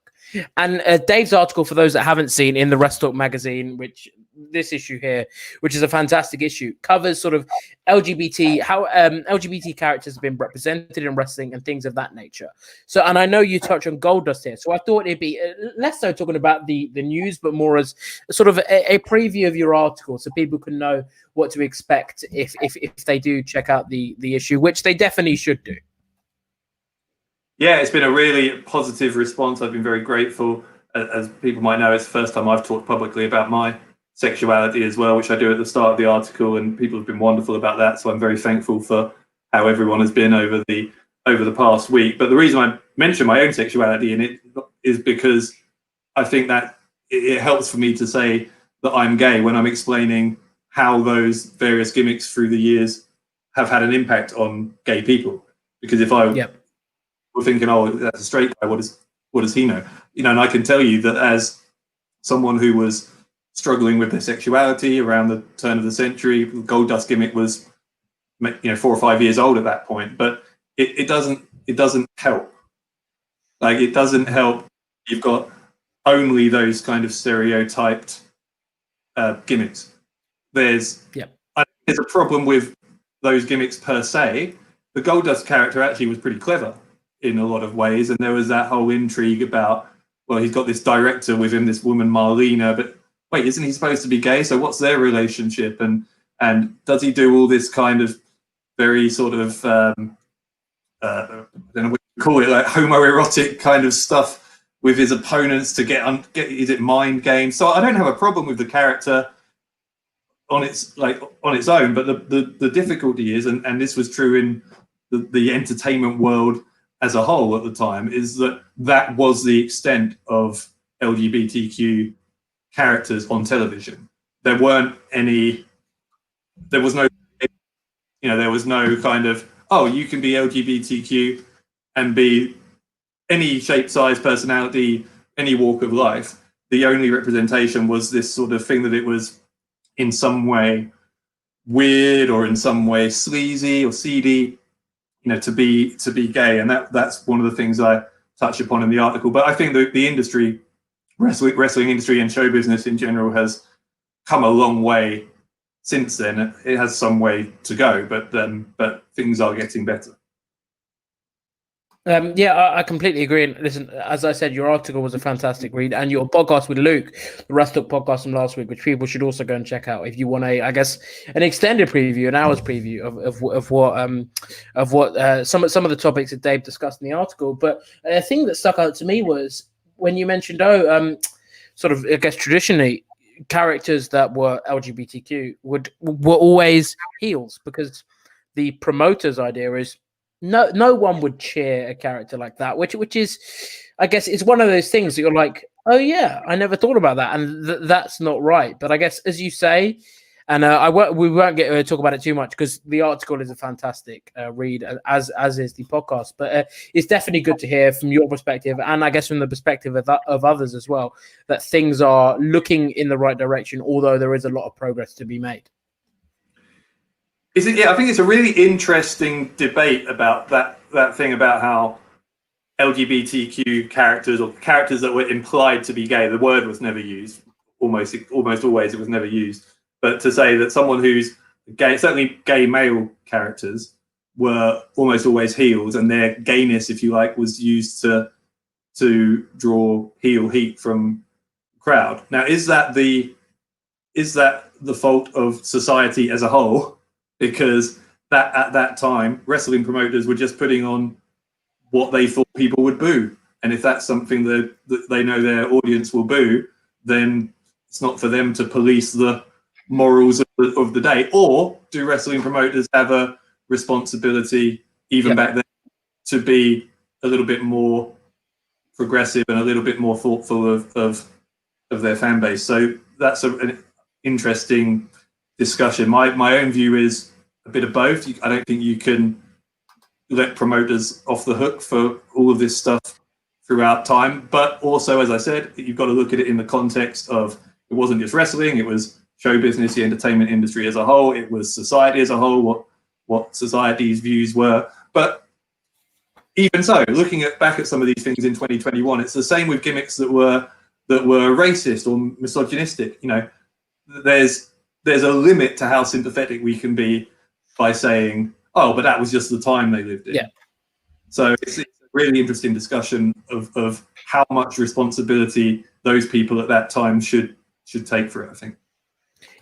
And Dave's article, for those that haven't seen, in the WrestleTalk magazine, which this issue here, which is a fantastic issue, covers sort of LGBT, how LGBT characters have been represented in wrestling and things of that nature. So, and I know you touch on Goldust here, so I thought it'd be less so talking about the news, but more as sort of a preview of your article, so people can know what to expect if they do check out the issue, which they definitely should do. Yeah, it's been a really positive response. I've been very grateful. As people might know, it's the first time I've talked publicly about my sexuality as well, which I do at the start of the article, and people have been wonderful about that. So I'm very thankful for how everyone has been over the past week. But the reason I mention my own sexuality in it is because I think that it helps for me to say that I'm gay when I'm explaining how those various gimmicks through the years have had an impact on gay people. Because if I were thinking, that's a straight guy, what does he know? And I can tell you that as someone who was struggling with their sexuality around the turn of the century, the Goldust gimmick was 4 or 5 years old at that point, but it doesn't help. Like, it doesn't help. You've got only those kind of stereotyped gimmicks. There's a problem with those gimmicks per se. The Goldust character actually was pretty clever in a lot of ways, and there was that whole intrigue about, well, he's got this director with him, this woman Marlena, but wait, isn't he supposed to be gay? So what's their relationship? And does he do all this kind of very sort of I don't know what you call it, like homoerotic kind of stuff with his opponents to get is it mind games? So I don't have a problem with the character on its own, but the difficulty is, and this was true in the entertainment world as a whole at the time, is that was the extent of LGBTQ characters on television. There was no kind of, you can be LGBTQ and be any shape, size, personality, any walk of life. The only representation was this sort of thing that it was in some way weird or in some way sleazy or seedy, to be gay. And that's one of the things I touch upon in the article. But I think the industry, wrestling industry and show business in general, has come a long way since then. It has some way to go, but things are getting better. I completely agree. And listen, as I said, your article was a fantastic read, and your podcast with Luke, the WrestleTalk podcast from last week, which people should also go and check out if you want an extended preview, an hour's preview of what some of the topics that Dave discussed in the article. But a thing that stuck out to me was when you mentioned, sort of, I guess traditionally, characters that were LGBTQ were always heels, because the promoter's idea is no one would cheer a character like that, which is, I guess, it's one of those things that you're like, oh yeah, I never thought about that, and that's not right. But I guess, as you say, and we won't get to talk about it too much because the article is a fantastic read, as is the podcast. But it's definitely good to hear from your perspective, and I guess from the perspective of others as well, that things are looking in the right direction, although there is a lot of progress to be made. I think it's a really interesting debate about that that thing about how LGBTQ characters or characters that were implied to be gay, the word was never used. Almost always, it was never used. But to say that someone who's gay, certainly gay male characters, were almost always heels, and their gayness, if you like, was used to draw heel heat from crowd. Now, is that the fault of society as a whole? Because that at that time, wrestling promoters were just putting on what they thought people would boo, and if that's something that they know their audience will boo, then it's not for them to police the morals of the day. Or do wrestling promoters have a responsibility, even back then, to be a little bit more progressive and a little bit more thoughtful of their fan base? So that's an interesting discussion. My own view is a bit of both. I don't think you can let promoters off the hook for all of this stuff throughout time, but also, as I said, you've got to look at it in the context of, it wasn't just wrestling, it was show business, the entertainment industry as a whole, it was society as a whole, what society's views were. But even so, looking back at some of these things in 2021, it's the same with gimmicks that were racist or misogynistic. You know, there's a limit to how sympathetic we can be by saying, oh, but that was just the time they lived in. Yeah. So it's a really interesting discussion of how much responsibility those people at that time should take for it, I think.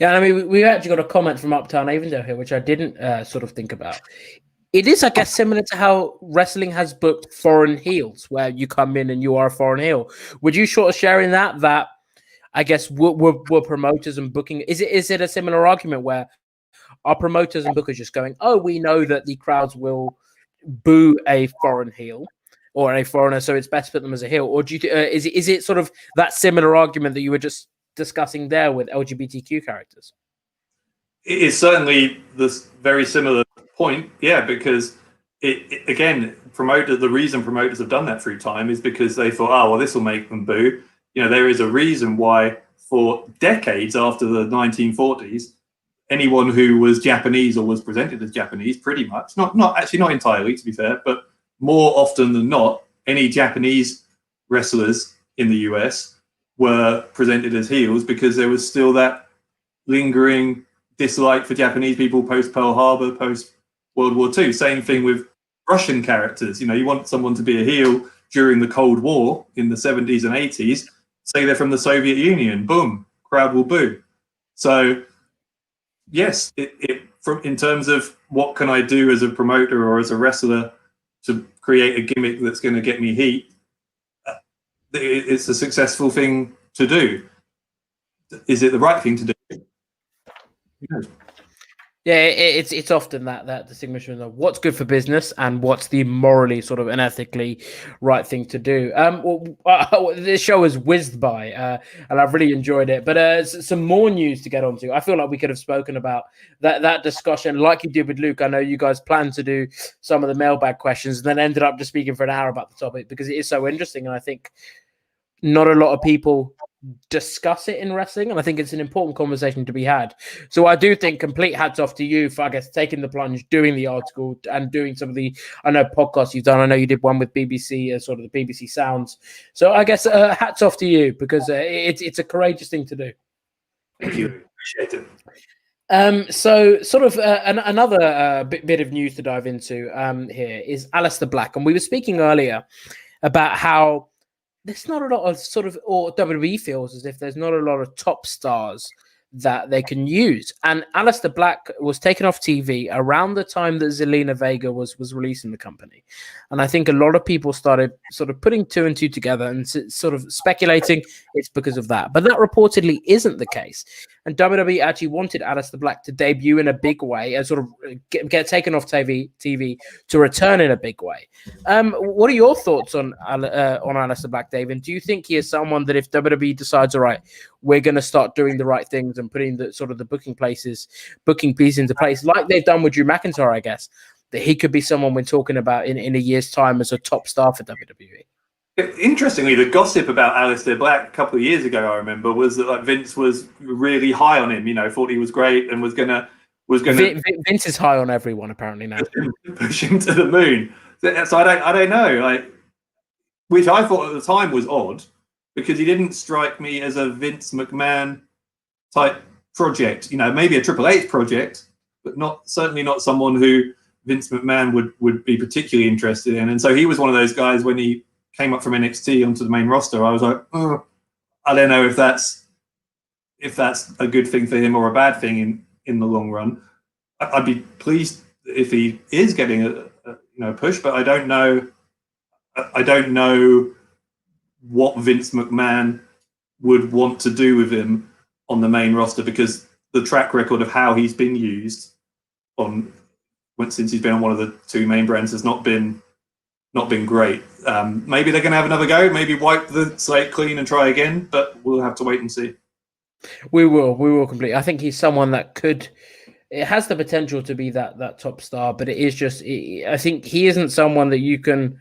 Yeah, I mean, we actually got a comment from Uptown Avondale here, which I didn't sort of think about. It is, I guess, similar to how wrestling has booked foreign heels, where you come in and you are a foreign heel. Would you sort of share in that I guess were promoters and booking? Is it a similar argument where are promoters and bookers just going, oh, we know that the crowds will boo a foreign heel or a foreigner, so it's best to put them as a heel? Or do you is it sort of that similar argument that you were just discussing there with LGBTQ characters? It is certainly this very similar point, yeah, because it again, the reason promoters have done that through time is because they thought, oh, well, this will make them boo. You know, there is a reason why for decades after the 1940s, anyone who was Japanese or was presented as Japanese, pretty much, not entirely, to be fair, but more often than not, any Japanese wrestlers in the US were presented as heels because there was still that lingering dislike for Japanese people post Pearl Harbor, post World War II. Same thing with Russian characters. You know, you want someone to be a heel during the Cold War in the 70s and 80s, say they're from the Soviet Union, boom, crowd will boo. So yes, in terms of what can I do as a promoter or as a wrestler to create a gimmick that's going to get me heat, it's a successful thing to do. Is it the right thing to do? Who knows? Yeah, it's often that distinction of what's good for business and what's the morally sort of and ethically right thing to do. This show has whizzed by, and I've really enjoyed it. But some more news to get onto. I feel like we could have spoken about that discussion like you did with Luke. I know you guys planned to do some of the mailbag questions and then ended up just speaking for an hour about the topic because it is so interesting, and I think not a lot of people discuss it in wrestling, and I think it's an important conversation to be had. So I do think complete hats off to you for, I guess, taking the plunge, doing the article and doing some of the, I know, podcasts you've done. I know you did one with BBC, sort of the BBC Sounds. So I guess hats off to you because it's a courageous thing to do. Thank you. Appreciate it. So sort of another bit of news to dive into here is Aleister Black. And we were speaking earlier about how there's not a lot of sort of, or WWE feels as if there's not a lot of top stars that they can use. And Aleister Black was taken off TV around the time that Zelina Vega was releasing the company. And I think a lot of people started sort of putting two and two together and sort of speculating it's because of that. But that reportedly isn't the case. And WWE actually wanted Aleister Black to debut in a big way and sort of get taken off TV to return in a big way. What are your thoughts on Aleister Black, Dave? And do you think he is someone that if WWE decides, all right, we're going to start doing the right things and putting the sort of the booking pieces into place, like they've done with Drew McIntyre, I guess, that he could be someone we're talking about in a year's time as a top star for WWE? Interestingly, the gossip about Aleister Black a couple of years ago, I remember, was that like Vince was really high on him. You know, thought he was great and was gonna. Vince is high on everyone apparently now. Push him to the moon. So I don't know, like, which I thought at the time was odd because he didn't strike me as a Vince McMahon type project. Maybe a Triple H project, but certainly not someone who Vince McMahon would be particularly interested in. And so he was one of those guys when he came up from NXT onto the main roster. I was like, I don't know if that's a good thing for him or a bad thing in the long run. I'd be pleased if he is getting a push, but I don't know. I don't know what Vince McMahon would want to do with him on the main roster, because the track record of how he's been used since he's been on one of the two main brands has not been great. Maybe they're going to have another go, maybe wipe the slate clean and try again, but we'll have to wait and see. We will completely. I think he's someone that it has the potential to be that top star, but it is just, I think he isn't someone that you can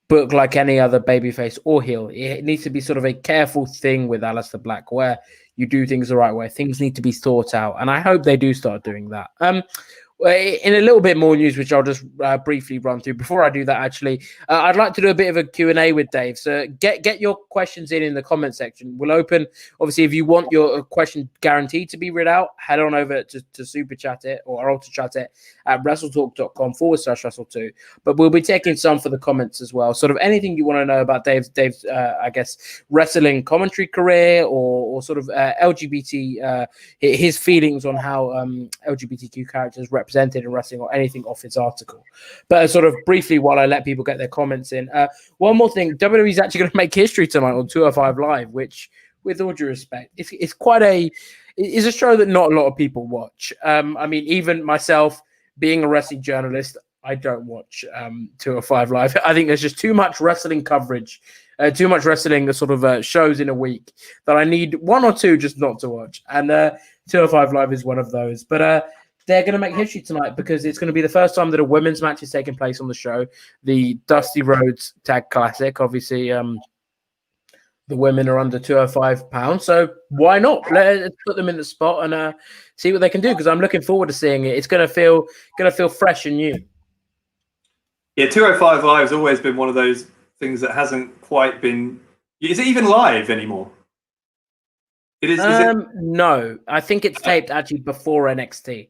book like any other babyface or heel. It needs to be sort of a careful thing with Aleister Black where you do things the right way. Things need to be thought out, and I hope they do start doing that. In a little bit more news, which I'll just briefly run through. Before I do that, actually, I'd like to do a bit of a Q&A with Dave. So get your questions in the comment section. We'll open, obviously, if you want your question guaranteed to be read out, head on over to Super Chat it or Ultra Chat it at WrestleTalk.com/Wrestle2. But we'll be taking some for the comments as well. Sort of anything you want to know about Dave's I guess, wrestling commentary career or sort of LGBT, his feelings on how LGBTQ characters represented in wrestling or anything off his article. But sort of briefly, while I let people get their comments in, one more thing, WWE is actually going to make history tonight on 205 Live, which, with all due respect, it's quite it's a show that not a lot of people watch. I mean, even myself, being a wrestling journalist, I don't watch 205 Live. I think there's just too much wrestling coverage, too much wrestling sort of shows in a week that I need one or two just not to watch. And 205 Live is one of those. But they're going to make history tonight because it's going to be the first time that a women's match is taking place on the show. The Dusty Rhodes Tag Classic. Obviously, the women are under 205 pounds. So why not? Let's put them in the spot and see what they can do, because I'm looking forward to seeing it. It's going to feel fresh and new. Yeah, 205 Live has always been one of those things that hasn't quite been. Is it even live anymore? It is. No, I think it's taped actually before NXT.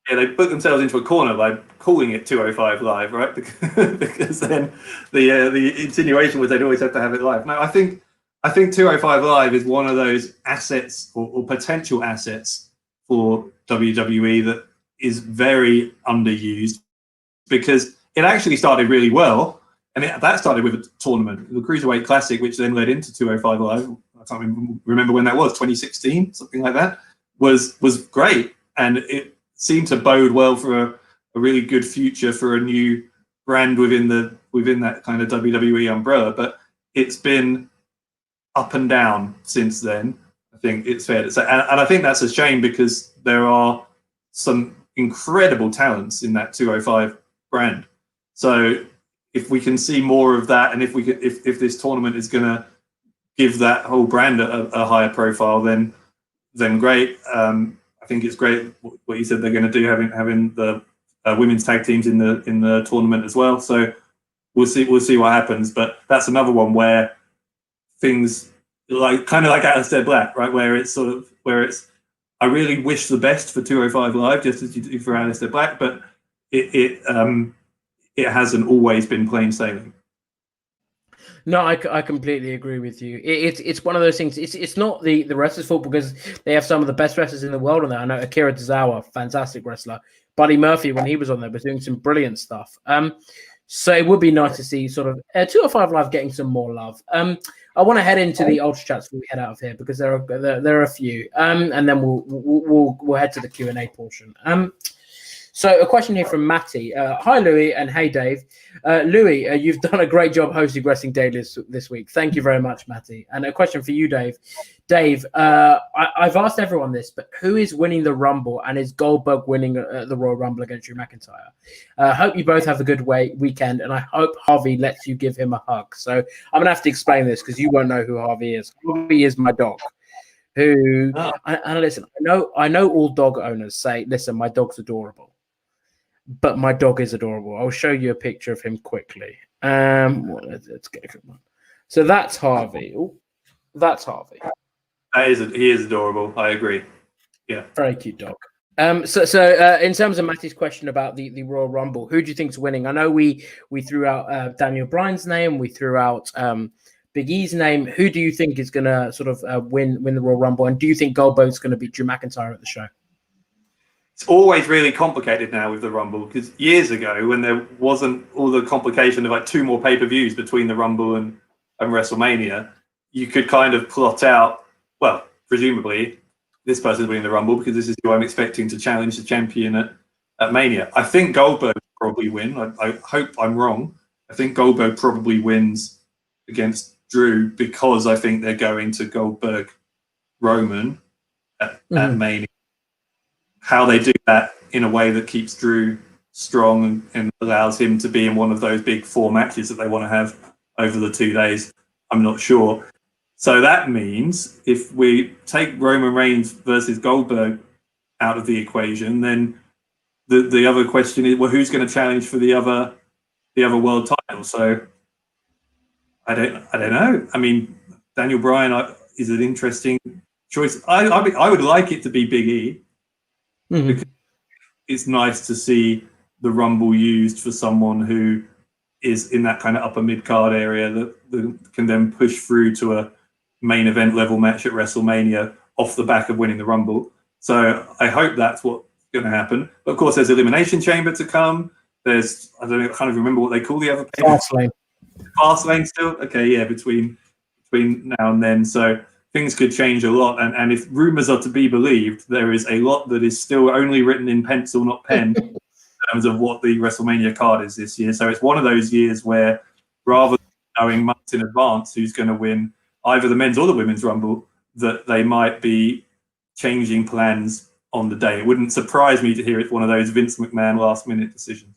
Yeah, they put themselves into a corner by calling it 205 Live, right? Because then the insinuation was they'd always have to have it live. No, I think 205 Live is one of those assets or potential assets for WWE that is very underused, because it actually started really well. And that started with a tournament, the Cruiserweight Classic, which then led into 205 Live. I can't remember when that was, 2016, something like that, was great. And it seemed to bode well for a really good future for a new brand within that kind of WWE umbrella. But it's been up and down since then, I think it's fair to say. And I think that's a shame, because there are some incredible talents in that 205 brand. So if we can see more of that, and if this tournament is going to give that whole brand a higher profile, then great. I think it's great what you said they're going to do, having the women's tag teams in the tournament as well. So we'll see what happens. But that's another one where things kind of like Aleister Black, right? Where it's I really wish the best for 205 Live, just as you do for Aleister Black, but it hasn't always been plain sailing. No, I completely agree with you. It's one of those things. It's not the wrestlers' fault, because they have some of the best wrestlers in the world on there. I know Akira Tozawa, fantastic wrestler. Buddy Murphy, when he was on there, was doing some brilliant stuff. So it would be nice to see sort of 205 Live getting some more love. I want to head into the Ultra Chats before we head out of here, because there are a few. And then we'll head to the Q&A portion. So a question here from Matty. Hi, Louis, and hey, Dave. Louis, you've done a great job hosting Wrestling Daily this week. Thank you very much, Matty. And a question for you, Dave. Dave, I've asked everyone this, but who is winning the Rumble, and is Goldberg winning the Royal Rumble against Drew McIntyre? I hope you both have a good weekend, and I hope Harvey lets you give him a hug. So I'm going to have to explain this, because you won't know who Harvey is. Harvey is my dog. And listen, I know all dog owners say, listen, my dog's adorable. but my dog is adorable. I'll show you a picture of him quickly. Let's get a one. So that's Harvey. Ooh, that's Harvey. He is adorable. I agree. Yeah, very cute dog. So in terms of Matty's question about the Royal Rumble, who do you think's winning? I know we threw out Daniel Bryan's name, we threw out Big E's name. Who do you think is going to sort of win the Royal Rumble? And do you think Goldberg's going to beat Drew McIntyre at the show? It's always really complicated now with the Rumble, because years ago, when there wasn't all the complication of like 2 more pay-per-views between the Rumble and WrestleMania, you could kind of plot out, well, presumably this person's winning the Rumble because this is who I'm expecting to challenge the champion at Mania. I think Goldberg will probably win. I hope I'm wrong. I think Goldberg probably wins against Drew because I think they're going to Goldberg Roman at Mania. How they do that in a way that keeps Drew strong and allows him to be in one of those big 4 matches that they want to have over the 2 days, I'm not sure. So that means if we take Roman Reigns versus Goldberg out of the equation, then the other question is, well, who's going to challenge for the other world title? So I don't know. I mean, Daniel Bryan is an interesting choice. I would like it to be Big E. Because it's nice to see the Rumble used for someone who is in that kind of upper mid-card area that can then push through to a main event level match at WrestleMania off the back of winning the Rumble. So I hope that's what's going to happen. But of course, there's Elimination Chamber to come. There's, I don't know, I can't even remember what they call the other. Fastlane still? Okay, yeah, between now and then. So things could change a lot, and if rumors are to be believed, there is a lot that is still only written in pencil, not pen, in terms of what the WrestleMania card is this year. So it's one of those years where, rather than knowing months in advance who's going to win either the men's or the women's Rumble, that they might be changing plans on the day. It wouldn't surprise me to hear it's one of those Vince McMahon last-minute decisions.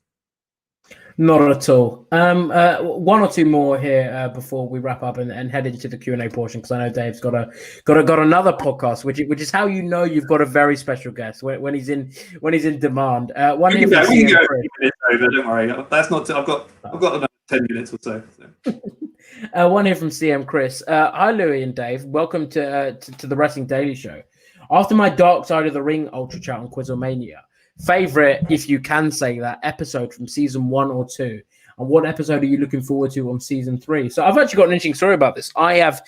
Not at all. 1 or 2 more here before we wrap up and head into the Q&A portion, because I know Dave's got another podcast, which is how you know you've got a very special guest when he's in demand. One here from CM Chris. Don't worry, that's not. I've got another 10 minutes or so. One here from CM Chris. Hi Louis and Dave. Welcome to the Wrestling Daily Show. After my Dark Side of the Ring Ultra Chat on Quizlemania, favorite, if you can say that, episode from season 1 or 2, and what episode are you looking forward to on season 3? So I've actually got an interesting story about this. I have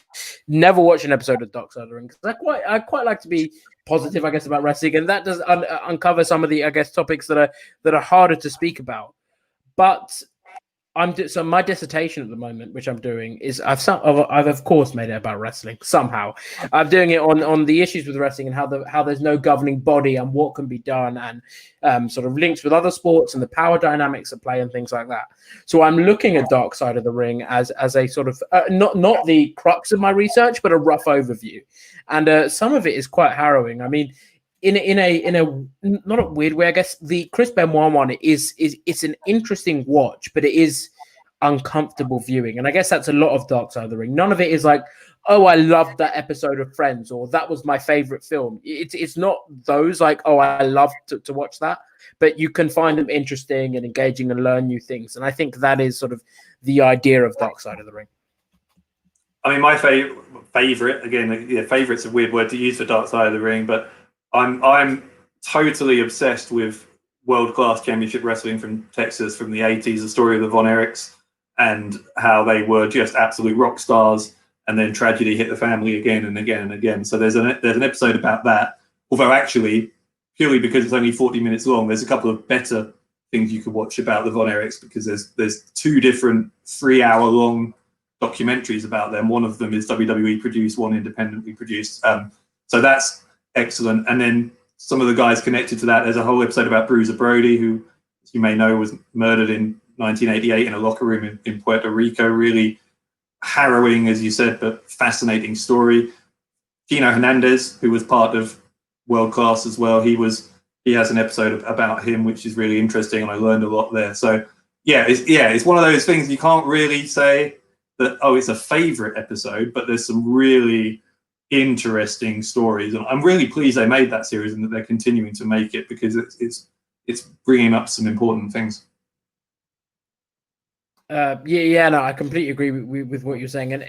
never watched an episode of Dark Side of the Ring because I quite like to be positive, I guess, about wrestling, and that does uncover some of the, I guess, topics that are harder to speak about. But so my dissertation at the moment, which I'm doing, is I've of course made it about wrestling somehow. I'm doing it on the issues with wrestling and how there's no governing body and what can be done, and sort of links with other sports and the power dynamics at play and things like that. So I'm looking at Dark Side of the Ring as a sort of not the crux of my research, but a rough overview, and some of it is quite harrowing. I mean, in a not a weird way, I guess the Chris Benoit one it's an interesting watch, but it is uncomfortable viewing, and I guess that's a lot of Dark Side of the Ring. None of it is like, oh, I loved that episode of Friends, or that was my favorite film. It's not those like, oh, I loved to watch that, but you can find them interesting and engaging and learn new things, and I think that is sort of the idea of Dark Side of the Ring. I mean, my favorite again, yeah, favorite's a weird word to use for Dark Side of the Ring, but I'm totally obsessed with world-class championship wrestling from Texas from the 80s, the story of the Von Erichs and how they were just absolute rock stars, and then tragedy hit the family again and again and again. So there's an episode about that, although actually, purely because it's only 40 minutes long, there's a couple of better things you could watch about the Von Erichs, because there's 2 different 3-hour-long documentaries about them. One of them is WWE produced, one independently produced. So that's excellent. And then some of the guys connected to that, there's a whole episode about Bruiser Brody, who, as you may know, was murdered in 1988 in a locker room in Puerto Rico. Really harrowing, as you said, but fascinating story. Gino Hernandez, who was part of World Class as well, he has an episode about him, which is really interesting, and I learned a lot there. So it's one of those things you can't really say that, oh, it's a favorite episode, but there's some really interesting stories, and I'm really pleased they made that series and that they're continuing to make it, because it's it's bringing up some important things. No, I completely agree with what you're saying, and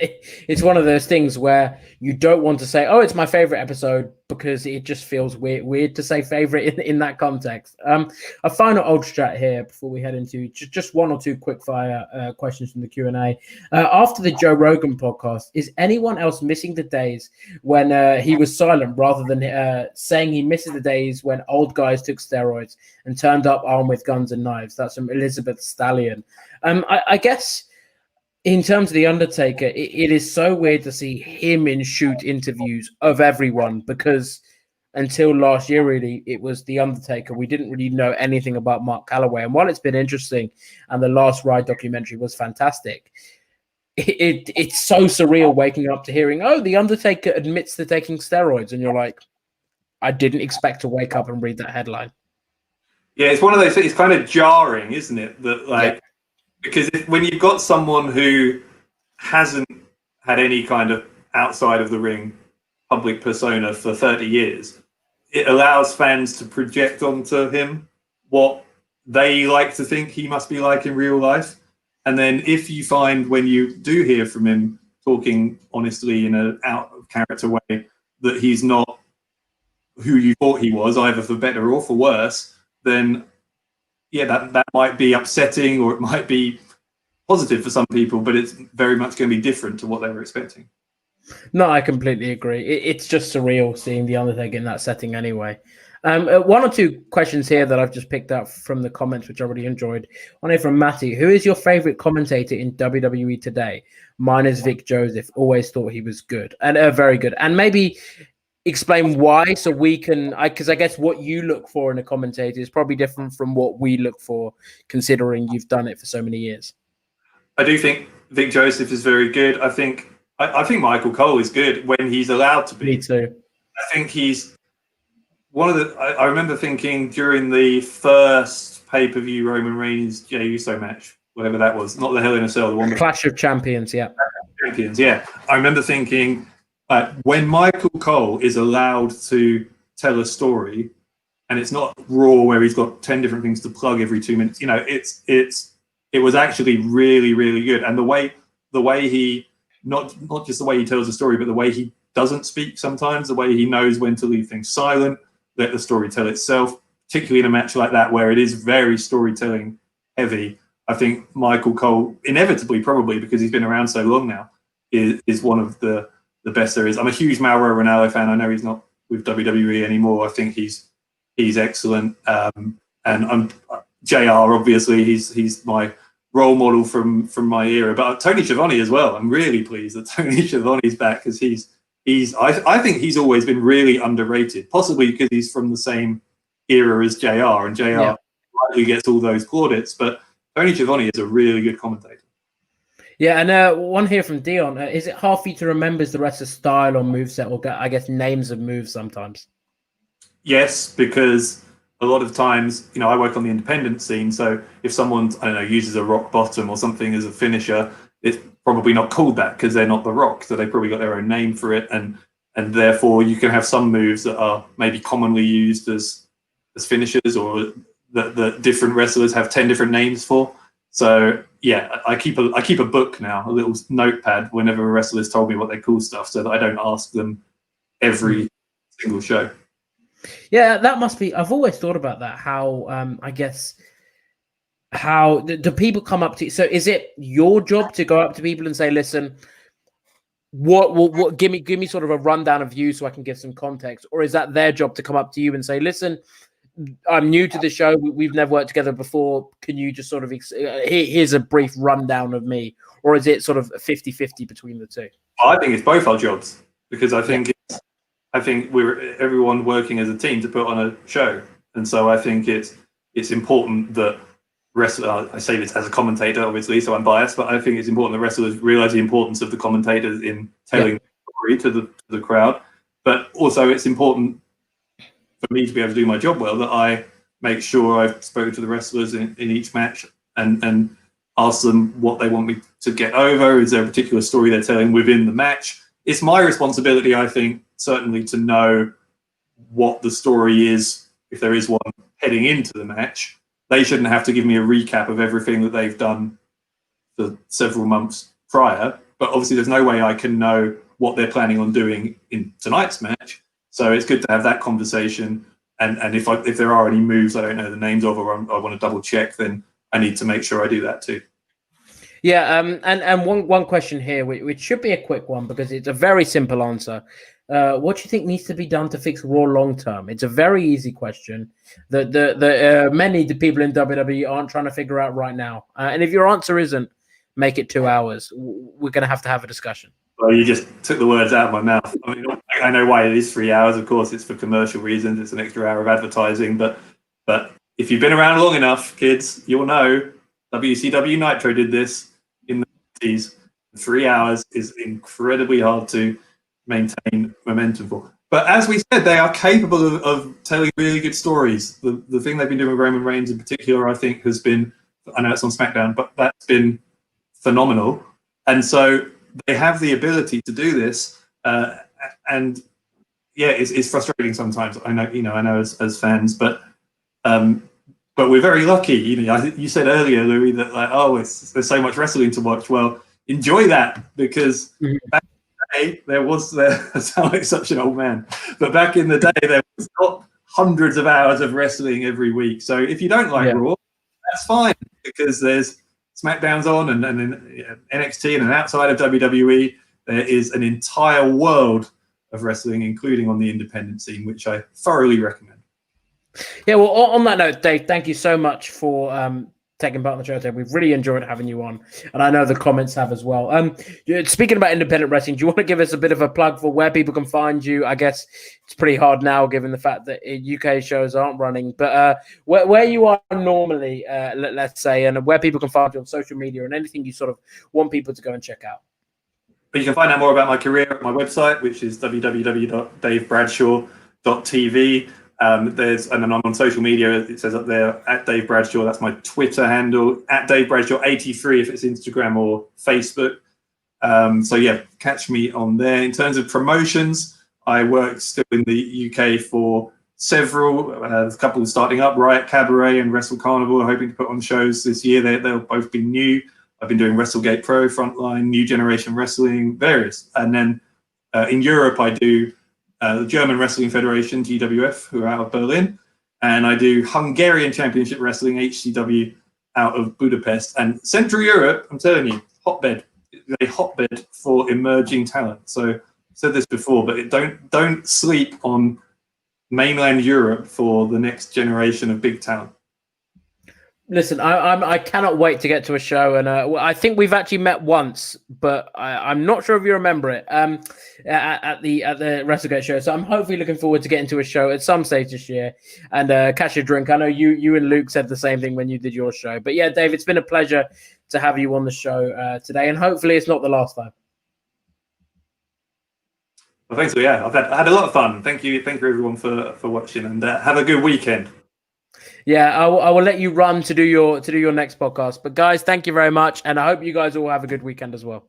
it's one of those things where you don't want to say, "Oh, it's my favorite episode," because it just feels weird to say favorite in that context. A final old strat here before we head into just one or two quick fire questions from the Q&A. After the Joe Rogan podcast, is anyone else missing the days when he was silent rather than saying he misses the days when old guys took steroids and turned up armed with guns and knives? That's from Elizabeth Stallion. I guess in terms of The Undertaker, it is so weird to see him in shoot interviews of everyone, because until last year, really, it was The Undertaker. We didn't really know anything about Mark Calloway. And while it's been interesting, and the Last Ride documentary was fantastic, it's so surreal waking up to hearing, oh, The Undertaker admits to taking steroids. And you're like, I didn't expect to wake up and read that headline. Yeah, it's one of those things. It's kind of jarring, isn't it? That like, because when you've got someone who hasn't had any kind of outside of the ring public persona for 30 years, it allows fans to project onto him what they like to think he must be like in real life. And then if you find when you do hear from him talking honestly in an out of character way that he's not who you thought he was, either for better or for worse, then yeah, that might be upsetting, or it might be positive for some people, but it's very much going to be different to what they were expecting. No, I completely agree. It's just surreal seeing The Undertaker in that setting anyway. One or two questions here that I've just picked up from the comments, which I really enjoyed. One here from Matty. Who is your favorite commentator in WWE today? Mine is Vic Joseph. Always thought he was good, and very good. And maybe explain why, so we can, because I guess what you look for in a commentator is probably different from what we look for, considering you've done it for so many years. I do think Vic Joseph is very good. I think Michael Cole is good when he's allowed to be. Me too. I think he's one of the. I remember thinking during the first pay-per-view Roman Reigns Jey Uso match, whatever that was, not the Hell in a Cell, the one. Clash of Champions, yeah. Champions, yeah. I remember thinking when Michael Cole is allowed to tell a story, and it's not Raw where he's got 10 different things to plug every 2 minutes. You know, it was actually really, really good. And the way he not just the way he tells the story, but the way he doesn't speak sometimes, the way he knows when to leave things silent, let the story tell itself, particularly in a match like that where it is very storytelling heavy. I think Michael Cole, inevitably, probably because he's been around so long now, is one of the best there is. I'm a huge Mauro Ranallo fan. I know he's not with WWE anymore. I think he's excellent. And I'm JR, obviously, he's my role model from my era. But Tony Schiavone as well. I'm really pleased that Tony Schiavone's back, because I think he's always been really underrated, possibly because he's from the same era as JR, and JR rightly gets all those plaudits. But Tony Schiavone is a really good commentator. Yeah, and one here from Dion. Is it hard for you to remember the rest of style or moveset, or I guess names of moves sometimes? Yes, because a lot of times, you know, I work on the independent scene. So if someone, I don't know, uses a rock bottom or something as a finisher, it's probably not called that because they're not the Rock. So they probably got their own name for it. And therefore you can have some moves that are maybe commonly used as finishers, or that different wrestlers have 10 different names for. So yeah, I keep a book now, a little notepad, whenever a wrestler's told me what they call stuff, so that I don't ask them every single show. Yeah, that must be. I've always thought about that. How I guess how do people come up to you? So is it your job to go up to people and say, "Listen, what give me sort of a rundown of you so I can give some context," or is that their job to come up to you and say, "Listen, I'm new to the show. We've never worked together before. Can you just sort of here's a brief rundown of me," or is it sort of 50-50 between the two? I think it's both our jobs, because I think we're everyone working as a team to put on a show, and so I think it's important that wrestlers. I say this as a commentator, obviously, so I'm biased, but I think it's important that wrestlers realize the importance of the commentators in telling the story to the crowd. But also, it's important for me to be able to do my job well, that I make sure I've spoken to the wrestlers in each match and ask them what they want me to get over. Is there a particular story they're telling within the match? It's my responsibility, I think, certainly to know what the story is, if there is one, heading into the match, they shouldn't have to give me a recap of everything that they've done for several months prior. But obviously, there's no way I can know what they're planning on doing in tonight's match. So it's good to have that conversation. And if there are any moves I don't know the names of, or I want to double check, then I need to make sure I do that too. Yeah, and one question here, which should be a quick one because it's a very simple answer. What do you think needs to be done to fix Raw long term? It's a very easy question that many the people in WWE aren't trying to figure out right now. And if your answer isn't, make it 2 hours. We're going to have a discussion. Well, you just took the words out of my mouth. I mean, I know why it is 3 hours. Of course, it's for commercial reasons. It's an extra hour of advertising. But if you've been around long enough, kids, you'll know WCW Nitro did this in the 90s. 3 hours is incredibly hard to maintain momentum for. But as we said, they are capable of telling really good stories. The thing they've been doing with Roman Reigns in particular, I think, has been, I know it's on SmackDown, but that's been phenomenal. And so they have the ability to do this. And yeah, it's frustrating sometimes. I know as fans, but we're very lucky. You said earlier, Louis, that there's so much wrestling to watch. Well, enjoy that, because back in the day I sound like such an old man, but back in the day there was not hundreds of hours of wrestling every week. So if you don't like Raw, that's fine, because there's SmackDown's on, and NXT, and outside of WWE, there is an entire world of wrestling, including on the independent scene, which I thoroughly recommend. Yeah, well, on that note, Dave, thank you so much for taking part in the show today. We've really enjoyed having you on, and I know the comments have as well. Speaking about independent wrestling, do you want to give us a bit of a plug for where people can find you? I guess it's pretty hard now, given the fact that UK shows aren't running, but where you are normally, let's say, and where people can find you on social media, and anything you sort of want people to go and check out. But you can find out more about my career at my website, which is www.davebradshaw.tv. And then I'm on social media. It says up there at Dave Bradshaw. That's my Twitter handle, at Dave Bradshaw 83 if it's Instagram or Facebook. So yeah, catch me on there. In terms of promotions, I work still in the UK for several. There's a couple starting up, Riot Cabaret and Wrestle Carnival. I'm hoping to put on shows this year. They'll both be new. I've been doing WrestleGate Pro, Frontline, New Generation Wrestling, various. And then in Europe, I do the German Wrestling Federation, GWF, who are out of Berlin. And I do Hungarian Championship Wrestling, HCW, out of Budapest. And Central Europe, I'm telling you, hotbed. It's a hotbed for emerging talent. So I've said this before, but don't sleep on mainland Europe for the next generation of big talent. Listen, I cannot wait to get to a show, and I think we've actually met once, but I'm not sure if you remember it. At the WrestleGate show, so I'm hopefully looking forward to getting to a show at some stage this year and catch a drink. I know you and Luke said the same thing when you did your show, but yeah, Dave, it's been a pleasure to have you on the show today, and hopefully it's not the last time. Well, thanks. Yeah, I had a lot of fun. Thank you everyone for watching, and have a good weekend. Yeah, I will let you run to do your next podcast. But guys, thank you very much, and I hope you guys all have a good weekend as well.